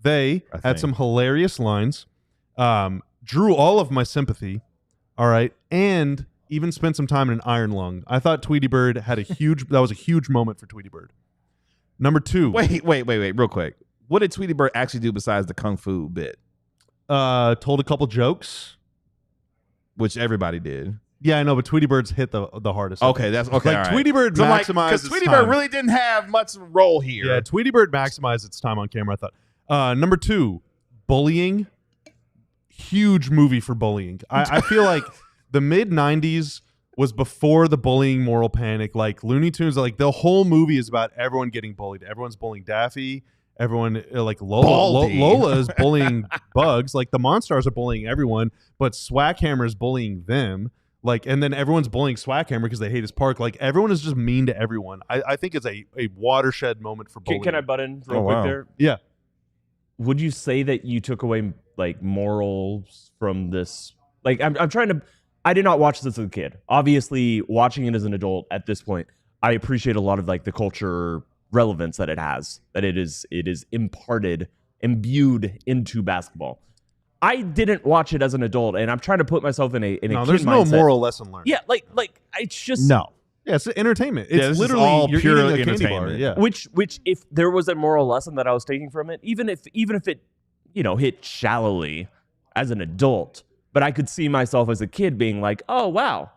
They had some hilarious lines, drew all of my sympathy, all right, and even spent some time in an iron lung. I thought Tweety Bird had that was a huge moment for Tweety Bird. Number 2. Wait, real quick. What did Tweety Bird actually do besides the kung fu bit? Told a couple jokes. Which everybody did. Yeah, I know, but Tweety Bird's hit the hardest. Okay, that's okay. Like, Tweety Bird maximized because Tweety Bird really didn't have much role here. Yeah, Tweety Bird maximized its time on camera, I thought. Number 2, bullying. Huge movie for bullying. I feel like the mid-90s was before the bullying moral panic. Like, Looney Tunes, like, the whole movie is about everyone getting bullied. Everyone's bullying Daffy. Everyone, like, Lola is bullying Bugs. Like, the Monstars are bullying everyone, but Swackhammer is bullying them. Like, and then everyone's bullying Swackhammer because they hate his park. Like, everyone is just mean to everyone. I think it's a watershed moment for bullying. Can I butt in real quick there? Yeah. Would you say that you took away like morals from this? Like, I'm trying to. I did not watch this as a kid. Obviously, watching it as an adult at this point, I appreciate a lot of like the culture relevance that it has. That it is imbued into basketball. I didn't watch it as an adult, and I'm trying to put myself in a kid there's no mindset. moral lesson learned. Yeah, like it's just No. Yeah, it's entertainment. It's this literally is all you're pure eating a candy bar. entertainment. Yeah. Which if there was a moral lesson that I was taking from it, even if it hit shallowly as an adult, but I could see myself as a kid being like, oh wow,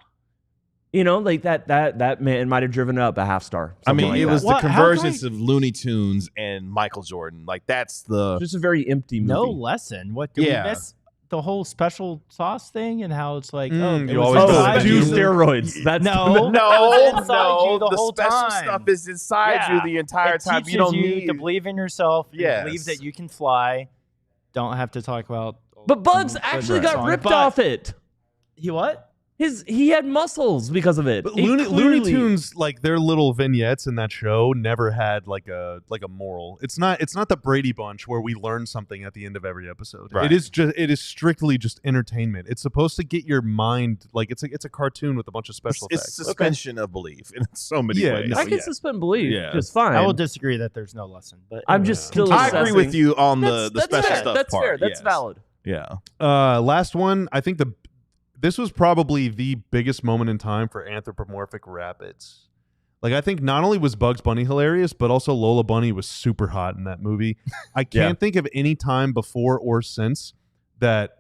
like that man might have driven up a half star. I mean, like it that. was the convergence of Looney Tunes and Michael Jordan. Like, that's the just a very empty movie. No lesson. What did we miss? The whole special sauce thing and how it's like, you was always inside do you. steroids. That's No, no, it was inside you the the whole special time. stuff is inside you the entire It time. teaches You don't you need to believe in yourself. Yes. Believe that you can fly. Don't have to talk about. But Bugs actually got ripped off it. He what? He had muscles because of it. But It Looney clearly- Tunes, like, their little vignettes in that show never had like a moral. It's not the Brady Bunch where we learn something at the end of every episode. Right. It is strictly just entertainment. It's supposed to get your mind, like, it's a cartoon with a bunch of special it's effects. suspension of belief in so many Yeah, ways. no, I can suspend belief. Yeah. Just fine. I will disagree that there's no lesson, but I'm just still. I agree with assessing. you on the That's special fair. stuff That's part. fair. That's yes. valid. Yeah. Last one, I think this was probably the biggest moment in time for anthropomorphic rabbits. Like, I think not only was Bugs Bunny hilarious, but also Lola Bunny was super hot in that movie. I can't think of any time before or since that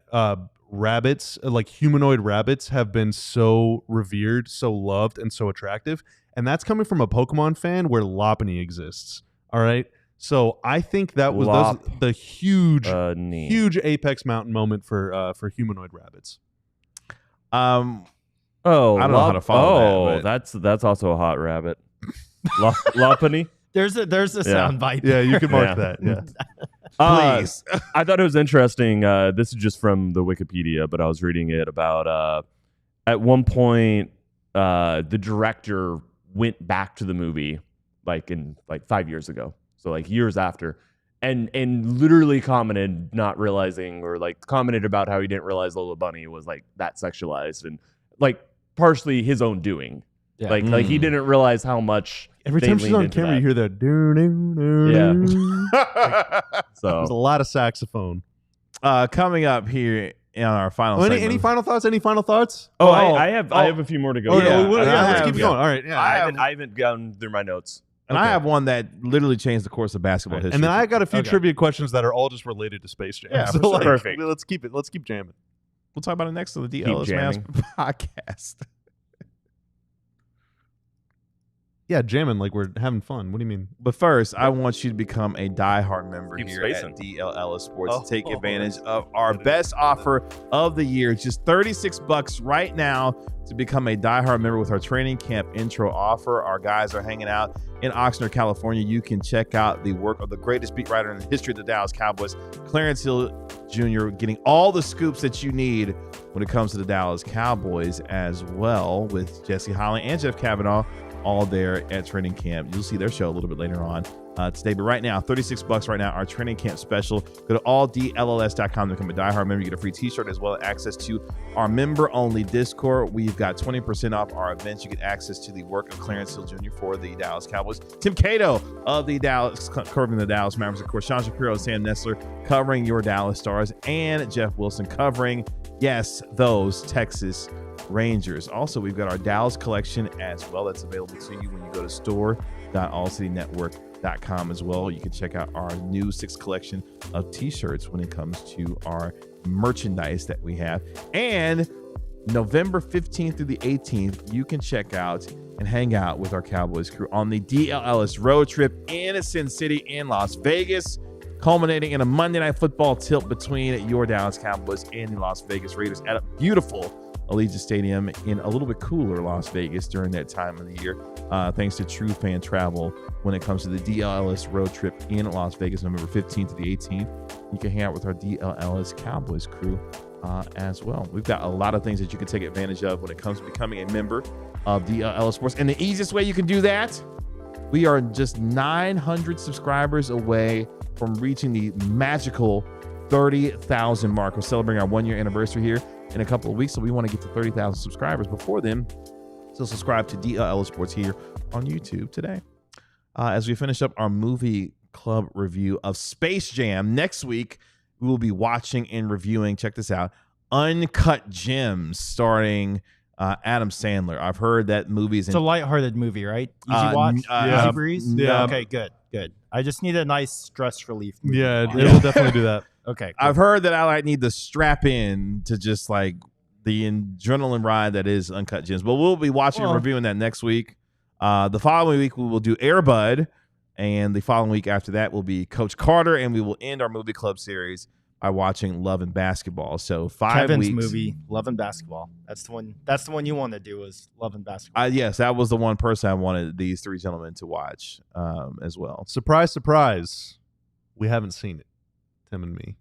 rabbits, like humanoid rabbits, have been so revered, so loved, and so attractive. And that's coming from a Pokemon fan where Lopunny exists. All right? So I think that was the huge Apex Mountain moment for humanoid rabbits. I don't know how to follow that. That's also a hot rabbit. Lopunny. there's a sound bite. Yeah, you can mark Yeah. that. Yeah. Please. I thought it was interesting. This is just from the Wikipedia, but I was reading it about at one point the director went back to the movie like 5 years ago. So like years after. And literally commented not realizing or like commented about how he didn't realize Lola Bunny was like that sexualized and like partially his own doing. Yeah. Like he didn't realize how much Every they time she's leaned on into camera, that. you hear that. So There's a lot of saxophone. Coming up here in our final Any segment. final thoughts? Any final thoughts? I have a few more to go. Oh, Yeah. let's keep it going. All right. Yeah. I haven't gone through my notes. And I have one that literally changed the course of basketball history. And then I got a few Okay. trivia questions that are all just related to Space Jam. Yeah, So, for sure. Perfect. Let's keep jamming. We'll talk about it next to the DLLS Mavs jamming. podcast. Yeah, jamming like we're having fun. What do you mean? But first, I want you to become a diehard member Keep here spacing. at DLLS Sports. Take advantage of our best offer of the year. Just $36 right now to become a diehard member with our training camp intro offer. Our guys are hanging out in Oxnard, California. You can check out the work of the greatest beat writer in the history of the Dallas Cowboys, Clarence Hill Jr., getting all the scoops that you need when it comes to the Dallas Cowboys, as well with Jesse Holland and Jeff Kavanaugh all there at training camp. You'll see their show a little bit later on today. But right now, $36 right now, our training camp special. Go to alldlls.com to become a diehard member. You get a free t-shirt as well as access to our member-only Discord. We've got 20% off our events. You get access to the work of Clarence Hill Jr. for the Dallas Cowboys. Tim Cato of the Dallas, covering the Dallas Mavericks. Of course, Sean Shapiro and Sam Nessler covering your Dallas Stars. And Jeff Wilson covering, yes, those Texas Rangers. Also, we've got our Dallas collection as well. That's available to you when you go to store.allcitynetwork.com as well. You can check out our new 6th collection of t-shirts when it comes to our merchandise that we have. And November 15th through the 18th, you can check out and hang out with our Cowboys crew on the DLLS road trip in Sin City in Las Vegas, culminating in a Monday Night Football tilt between your Dallas Cowboys and the Las Vegas Raiders at a beautiful Allegiant Stadium in a little bit cooler Las Vegas during that time of the year, thanks to True Fan Travel when it comes to the DLLS road trip in Las Vegas, November 15th to the 18th. You can hang out with our DLLS Cowboys crew as well. We've got a lot of things that you can take advantage of when it comes to becoming a member of DLLS Sports. And the easiest way you can do that, we are just 900 subscribers away from reaching the magical 30,000 mark. We're celebrating our 1-year anniversary here in a couple of weeks, so we want to get to 30,000 subscribers before then. So subscribe to DLLS Sports here on YouTube today. As we finish up our movie club review of Space Jam, next week we will be watching and reviewing, check this out, Uncut Gems starring Adam Sandler. I've heard that movie is It's a lighthearted movie, right? Easy watch, easy breeze. Yeah. Okay, good. I just need a nice stress relief movie. Yeah, it will definitely do that. Okay. Cool. I've heard that I need to strap in to just like the adrenaline ride that is Uncut Gems. But we'll be watching and reviewing that next week. The following week we will do Air Bud, and the following week after that will be Coach Carter, and we will end our movie club series by watching Love and Basketball. So 5 Kevin's weeks. movie, Love and Basketball. That's the one. That's the one you want to do, is Love and Basketball. Yes, that was the one person I wanted these 3 gentlemen to watch as well. Surprise, surprise. We haven't seen it, Tim and me.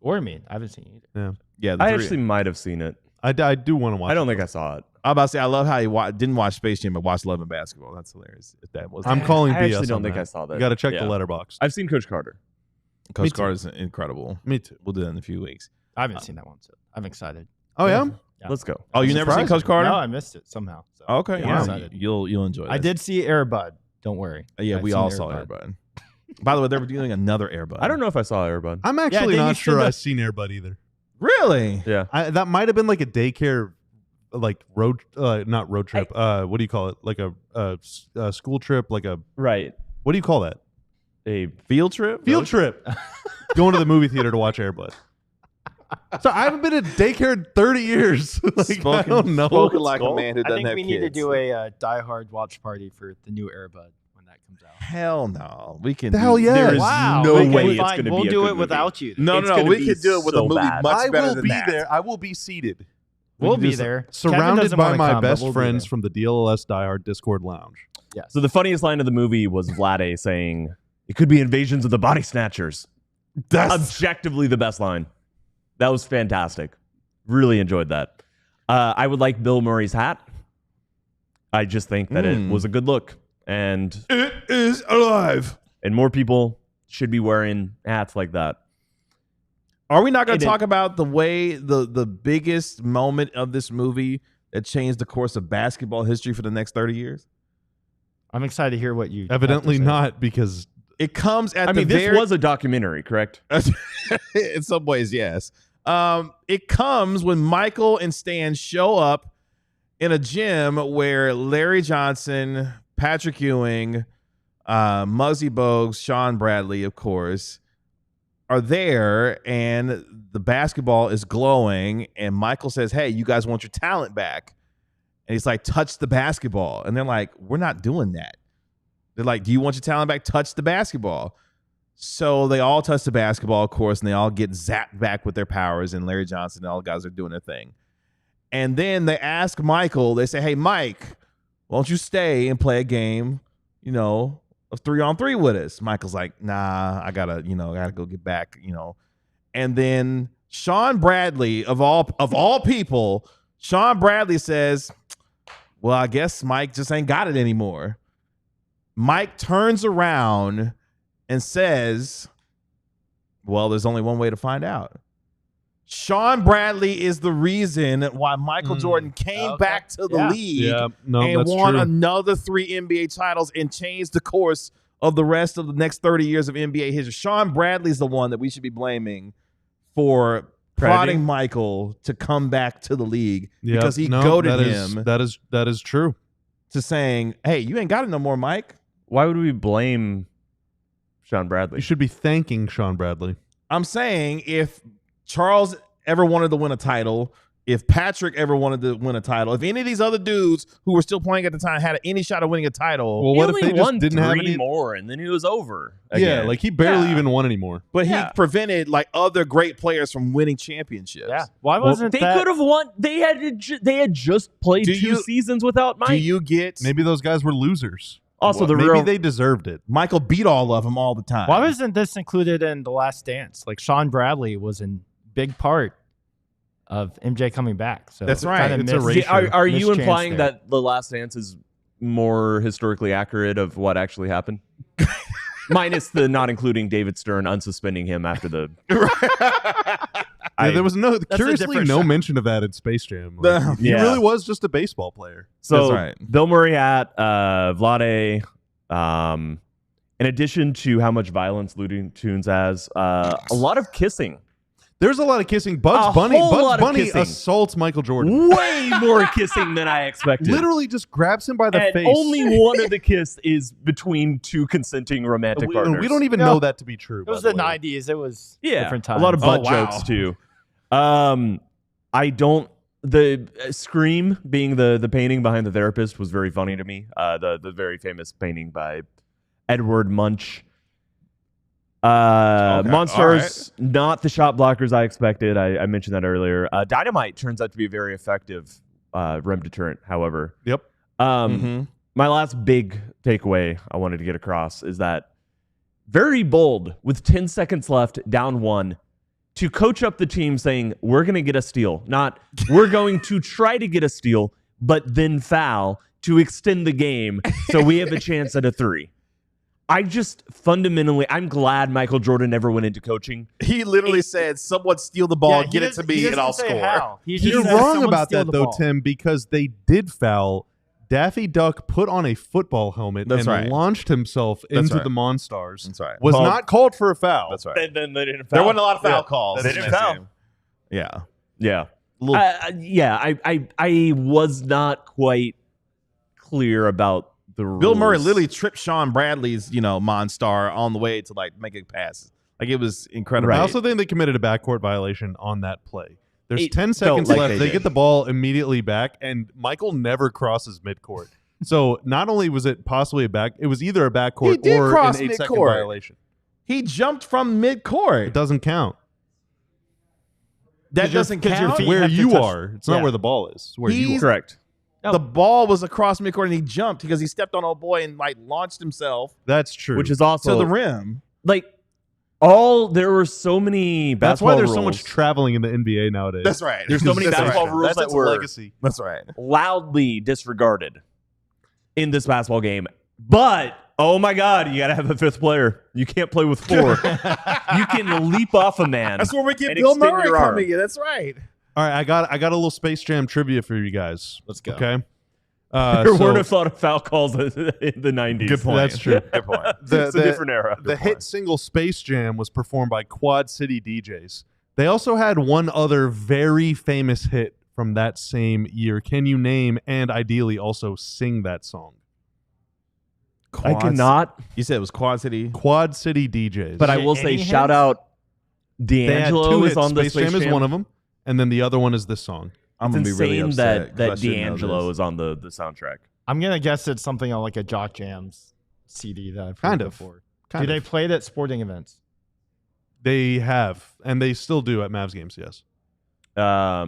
Or me. I haven't seen it either. Yeah, I actually might have seen it. I do want to watch I don't it. think I saw it. I'm about to say, I love how you didn't watch Space Jam, but watched Love and Basketball. That's hilarious. If that was, I'm calling I BS actually don't on think that. I saw that. You got to check the Yeah. letterbox. I've seen Coach Carter. Coach Carter is incredible. Me too. We'll do that in a few weeks. I haven't seen that one, so I'm excited. Oh, yeah? Yeah. Let's go. Oh, you never seen Coach Carter? No, I missed it somehow. So. Okay, I'm yeah, excited. you'll enjoy. I did see Air Bud. Don't worry. Yeah, I've we seen all Air saw Bud. Air Bud. By the way, they're doing another Air Bud. I don't know if I saw Air Bud. I'm actually then not you sure said I've seen Air Bud either. Really. Yeah. That might have been like a daycare, like not road trip. What do you call it? Like a school trip, like a, Right. what do you call that? A Field trip. Field trip. Going to the movie theater to watch Air Bud. So I haven't been at daycare in 30 years. Like, I don't know. Spoken like a man who I doesn't think have we kids. need to do a diehard watch party for the new Air Bud when that comes out. Hell no. We can. The hell yeah. There is Wow. no Okay, way it's fine. going to We'll be a do good it movie. without you. No, It's no, gonna we be could do it with so a movie bad. much I better will than be that. there. I will be seated. We'll We be can do there. Kevin Surrounded doesn't by wanna my come, but best we'll be friends there. from the DLLS Diehard Discord Lounge. Yes. So the funniest line of the movie was Vlade saying, "It could be invasions of the body snatchers." That's objectively the best line. That was fantastic. Really enjoyed that. I would like Bill Murray's hat. I just think that it was a good look, and It is alive. and more people should be wearing hats like that. Are we not going It to is- talk about the way the biggest moment of this movie that changed the course of basketball history for the next 30 years? I'm excited to hear what you. Evidently have to say. not, because It comes at I the mean, this very was a documentary, correct? in some ways, yes. It comes when Michael and Stan show up in a gym where Larry Johnson, Patrick Ewing, Muggsy Bogues, Sean Bradley, of course, are there, and the basketball is glowing, and Michael says, "Hey, you guys want your talent back?" And he's like, "Touch the basketball." And they're like, "We're not doing that." They're like, do you want your talent back? Touch the basketball. So they all touch the basketball, of course, and they all get zapped back with their powers, and Larry Johnson and all the guys are doing their thing. And then they ask Michael, they say, hey, Mike, why don't you stay and play a game, of 3-on-3 with us? Michael's like, nah, I gotta go get back, And then Sean Bradley, of all people, Sean Bradley says, well, I guess Mike just ain't got it anymore. Mike turns around and says, well, there's only one way to find out. Sean Bradley is the reason why Michael Jordan came back to the league and won another 3 NBA titles and changed the course of the rest of the next 30 years of NBA history. Sean Bradley's the one that we should be blaming for prodding Michael to come back to the league because he goaded him. That is true. To saying, hey, you ain't got it no more, Mike. Why would we blame Sean Bradley? You should be thanking Sean Bradley. I'm saying if Charles ever wanted to win a title, if Patrick ever wanted to win a title, if any of these other dudes who were still playing at the time had any shot of winning a title, well, what if they just didn't have any more and then he was over again? Yeah, like he barely even won anymore. But he prevented like other great players from winning championships. Yeah, why wasn't they could have won? They had just played 2 seasons without Mike. Do you get? Maybe those guys were losers. Also, maybe they deserved it. Michael beat all of them all the time. Why wasn't this included in The Last Dance? Like Sean Bradley was in big part of MJ coming back. So that's right. It's are you implying that The Last Dance is more historically accurate of what actually happened? Minus the not including David Stern unsuspending him after the. There was curiously no mention of that in Space Jam. Like, he really was just a baseball player. So that's right. Bill Murray at Vlade. In addition to how much violence Looney Tunes has, a lot of kissing. There's a lot of kissing. Bugs Bunny assaults Michael Jordan. Way more kissing than I expected. Literally just grabs him by the face. Only one of the kiss is between 2 consenting romantic partners. We don't even know that to be true. It was the 90s. It was different times. A lot of butt jokes too. The Scream being the painting behind the therapist was very funny to me. The very famous painting by Edward Munch. Monstars, not the shot blockers I expected. I mentioned that earlier. Dynamite turns out to be a very effective rim deterrent, however. Yep. My last big takeaway I wanted to get across is that very bold, with 10 seconds left, down 1, to coach up the team saying, we're going to get a steal. Not, we're going to try to get a steal, but then foul to extend the game so we have a chance at a 3. I just fundamentally, I'm glad Michael Jordan never went into coaching. He literally said, someone steal the ball, get it to me, and I'll score. You're wrong about that, though, Tim, because they did foul. Daffy Duck put on a football helmet launched himself into the Monstars. That's right. Was not called for a foul. That's right. Then they didn't foul. There wasn't a lot of foul calls. They didn't foul. Yeah. Yeah. I was not quite clear about the rules. Bill Murray literally tripped Sean Bradley's, Monstar on the way to make a pass. Like it was incredible. I also think they committed a backcourt violation on that play. There's 10 seconds left. They get the ball immediately back, and Michael never crosses midcourt. So not only was it possibly it was either a backcourt or an 8-second violation. He jumped from midcourt. It doesn't count. That doesn't count? It's where you are. It's not where the ball is. It's where you are. Correct. The ball was across midcourt, and he jumped because he stepped on old boy and launched himself. That's true. Which is also to the rim. There were so many basketball That's why there's rules. so much traveling in the NBA nowadays. That's right. There's so many basketball rules that were legacy. That's right. Loudly disregarded in this basketball game. But, oh my God, you got to have a 5th player. You can't play with 4. You can leap off a man. That's where we get Bill Murray coming in. That's right. All right, I got a little Space Jam trivia for you guys. Let's go. Okay. There weren't a lot of foul calls in the 90s. Good point. That's true. Good point. It's a different era. The hit single Space Jam was performed by Quad City DJs. They also had one other very famous hit from that same year. Can you name and ideally also sing that song? I cannot. You said it was Quad City? Quad City DJs. But I will say, shout out D'Angelo is on the Space Jam. Is one of them, and then the other one is this song. I'm going to be really upset that D'Angelo is on the soundtrack. I'm going to guess it's something on like a Jock Jams CD that I've heard Kind of. before. Kind Do they of. play it at sporting events? They have, and they still do at Mavs games. Yes. All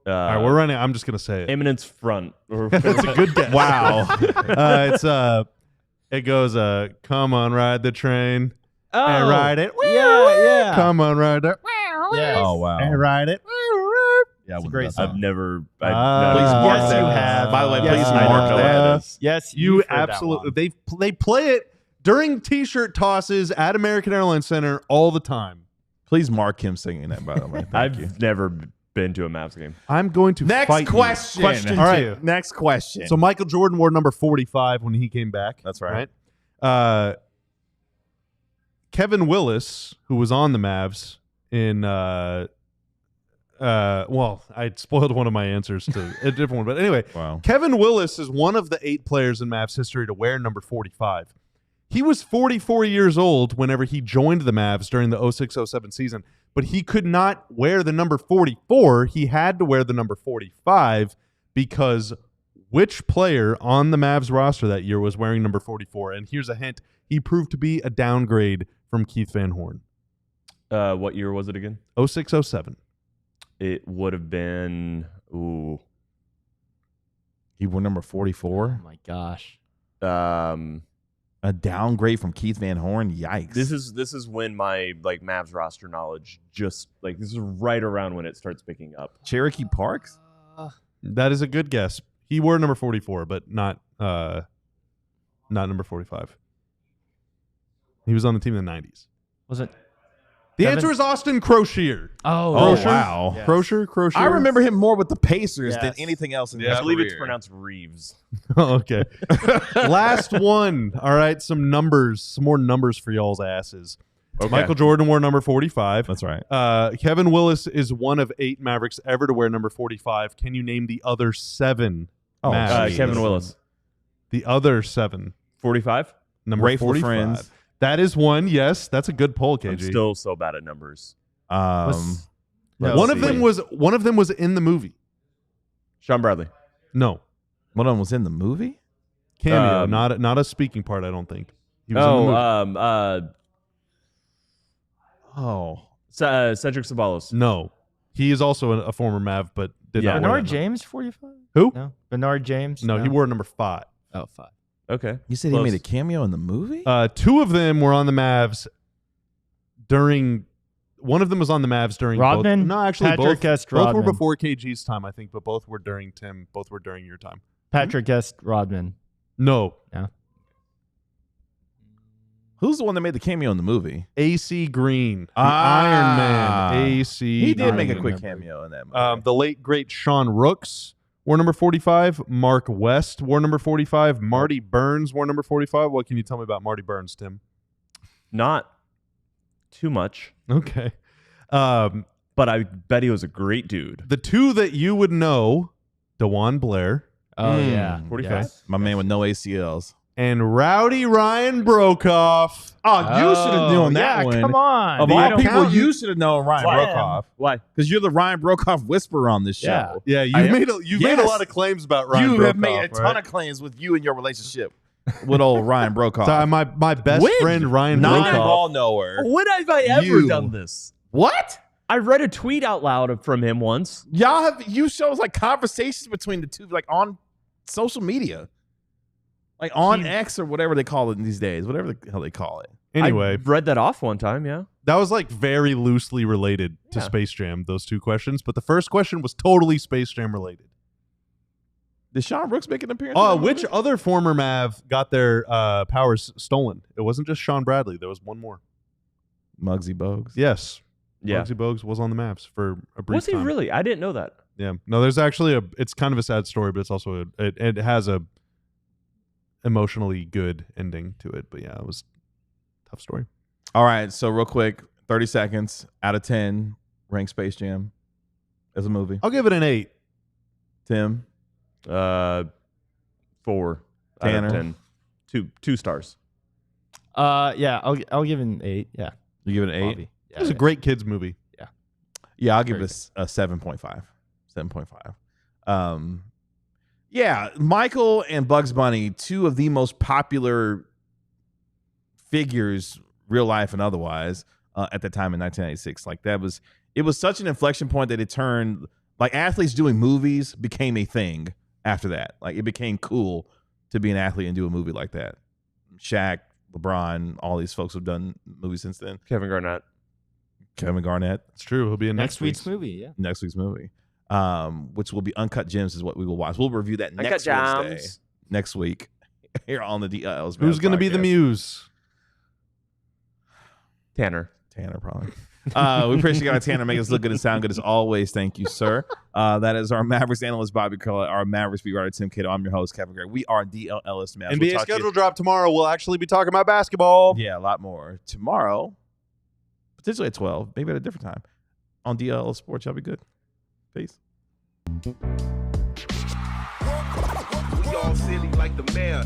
right, we're running. I'm just gonna say it. Eminence Front. That's a good guess. Wow. It goes. Come on, ride the train Oh, and ride it. yeah. Come on, ride it Yes. Oh wow. and ride it. Yeah, It's a great I've song. never. Ah. I've Please never- mark Yes, that. you have. By the way, Yes, please you I mark don't know what that. that is. Yes, You you've heard that absolutely. one. They play it during T-shirt tosses at American Airlines Center all the time. Please mark him singing that. By the way, thank you. I've never been to a Mavs game. I'm going to Next fight you. question. Question All right. 2. Next question. So Michael Jordan wore number 45 when he came back. That's right. Kevin Willis, who was on the Mavs in well, I spoiled one of my answers to a different one, but anyway, Wow. Kevin Willis is one of the 8 players in Mavs history to wear number 45. He was 44 years old whenever he joined the Mavs during the 06-07 season, but he could not wear the number 44. He had to wear the number 45 because which player on the Mavs roster that year was wearing number 44? And here's a hint. He proved to be a downgrade from Keith Van Horn. What year was it again? 06-07. It would have been. Ooh. He wore number 44. Oh my gosh. A downgrade from Keith Van Horn. Yikes. This is when my Mavs roster knowledge just this is right around when it starts picking up. Cherokee Parks. That is a good guess. He wore number 44, but not number 45. He was on the team in the 90s. Was it? The Kevin? answer is Austin Crozier. Oh, Oh, Crozier? wow. Yes. Crozier. I remember him more with the Pacers than Yes. anything else in Yeah. his I believe career. it's pronounced Reeves. Oh, okay. Last one. All right, some more numbers for y'all's asses. Okay. Michael Jordan wore number 45. That's right. Kevin Willis is one of 8 Mavericks ever to wear number 45. Can you name the other 7 Oh, Mavs? Kevin Willis. The other 7. 45? Number Grateful 45. Friends. That is one. Yes, that's a good poll, KG. I'm still so bad at numbers. No, one of them was in the movie. Sean Bradley. No. one of them was in the movie. Cameo, not a speaking part, I don't think. He was in the movie. Oh, Cedric Ceballos. No. He is also a former Mav, but did not wear Bernard that number. James 45? Who? No. Bernard James? No, he wore number 5. Oh, 5. Okay. you said Close. he made a cameo in the movie. 2 of them were on the Mavs during. One of them was on the Mavs during. Rodman? Both, no, actually, Patrick both were Rodman. before KG's time, I think, but both were during Tim. Both were during your time. Patrick S. Rodman. No, Who's the one that made the cameo in the movie? AC Green, the Ah. Iron Man. AC. He did make a Green. quick cameo in that movie. The late great Sean Rooks wore number 45. Mark West wore number 45. Marty Burns wore number 45. What can you tell me about Marty Burns, Tim? Not too much, Okay. but I bet he was a great dude. The 2 that you would know, DeJuan Blair Oh, Mm. yeah. 45. Yes. My man with no ACLs. and Rowdy Ryan Brokoff. Oh, you should have known that yeah, one. come on. Of The all people, accountant- you should have known Ryan Why? Brokoff Why? because you're the Ryan Brokoff whisperer on this show. Yeah. Yeah, I you've am? made a Yes. lot of claims about Ryan You Brokoff. have made a ton of claims with you and your relationship with old Ryan Brokoff. So my best When? friend Ryan Not Brokoff. ball knower. When have I ever You. done this? What? I read a tweet out loud from him once. Y'all have you shows like conversations between the two, like on social media, like on X or whatever they call it these days, whatever the hell they call it. Anyway, I read that off one time. Yeah. that was like very loosely related to Yeah. Space Jam, those 2 questions. But the first question was totally Space Jam related. Did Sean Brooks make an appearance? in that Which movie? other former Mav got their powers stolen? It wasn't just Sean Bradley. There was one more. Muggsy Bogues. Yes. Yeah. Muggsy Bogues was on the Mavs for a brief Was he time. really? I didn't know that. Yeah. No, there's actually it's kind of a sad story, but it's also it has a emotionally good ending to it. But yeah, it was a tough story. All right, so real quick, 30 seconds out of 10, rank Space Jam as a movie. I'll give it an 8. Tim, 4 out Tanner? of 10. 2 stars. Yeah, I'll give it an 8. Yeah. you give it an 8? Bobby. It was a great kids movie. Yeah, I'll give it a 7.5. 7.5. Yeah, Michael and Bugs Bunny, two of the most popular figures, real life and otherwise, at the time in 1996. Like it was such an inflection point that it turned like athletes doing movies became a thing after that. Like it became cool to be an athlete and do a movie like that. Shaq, LeBron, all these folks have done movies since then. Kevin Garnett. It's true. He'll be in next week's movie. Yeah. Next week's movie. Which will be Uncut Gems is what we will watch. We'll review that next Wednesday. Next week here on the DLLS Mavs. Who's going to be the muse? Tanner probably. We appreciate you, Tanner, making us look good and sound good as always. Thank you, sir. That is our Mavericks analyst, Bobby Curley, our Mavericks beat writer, Tim Cato. I'm your host, Kevin Gray. We are DLLS Mavs. NBA schedule drop tomorrow. We'll actually be talking about basketball. Yeah, a lot more. Tomorrow, potentially at 12, maybe at a different time. On DLLS Sports, y'all be good. Peace. We all silly like the mayor.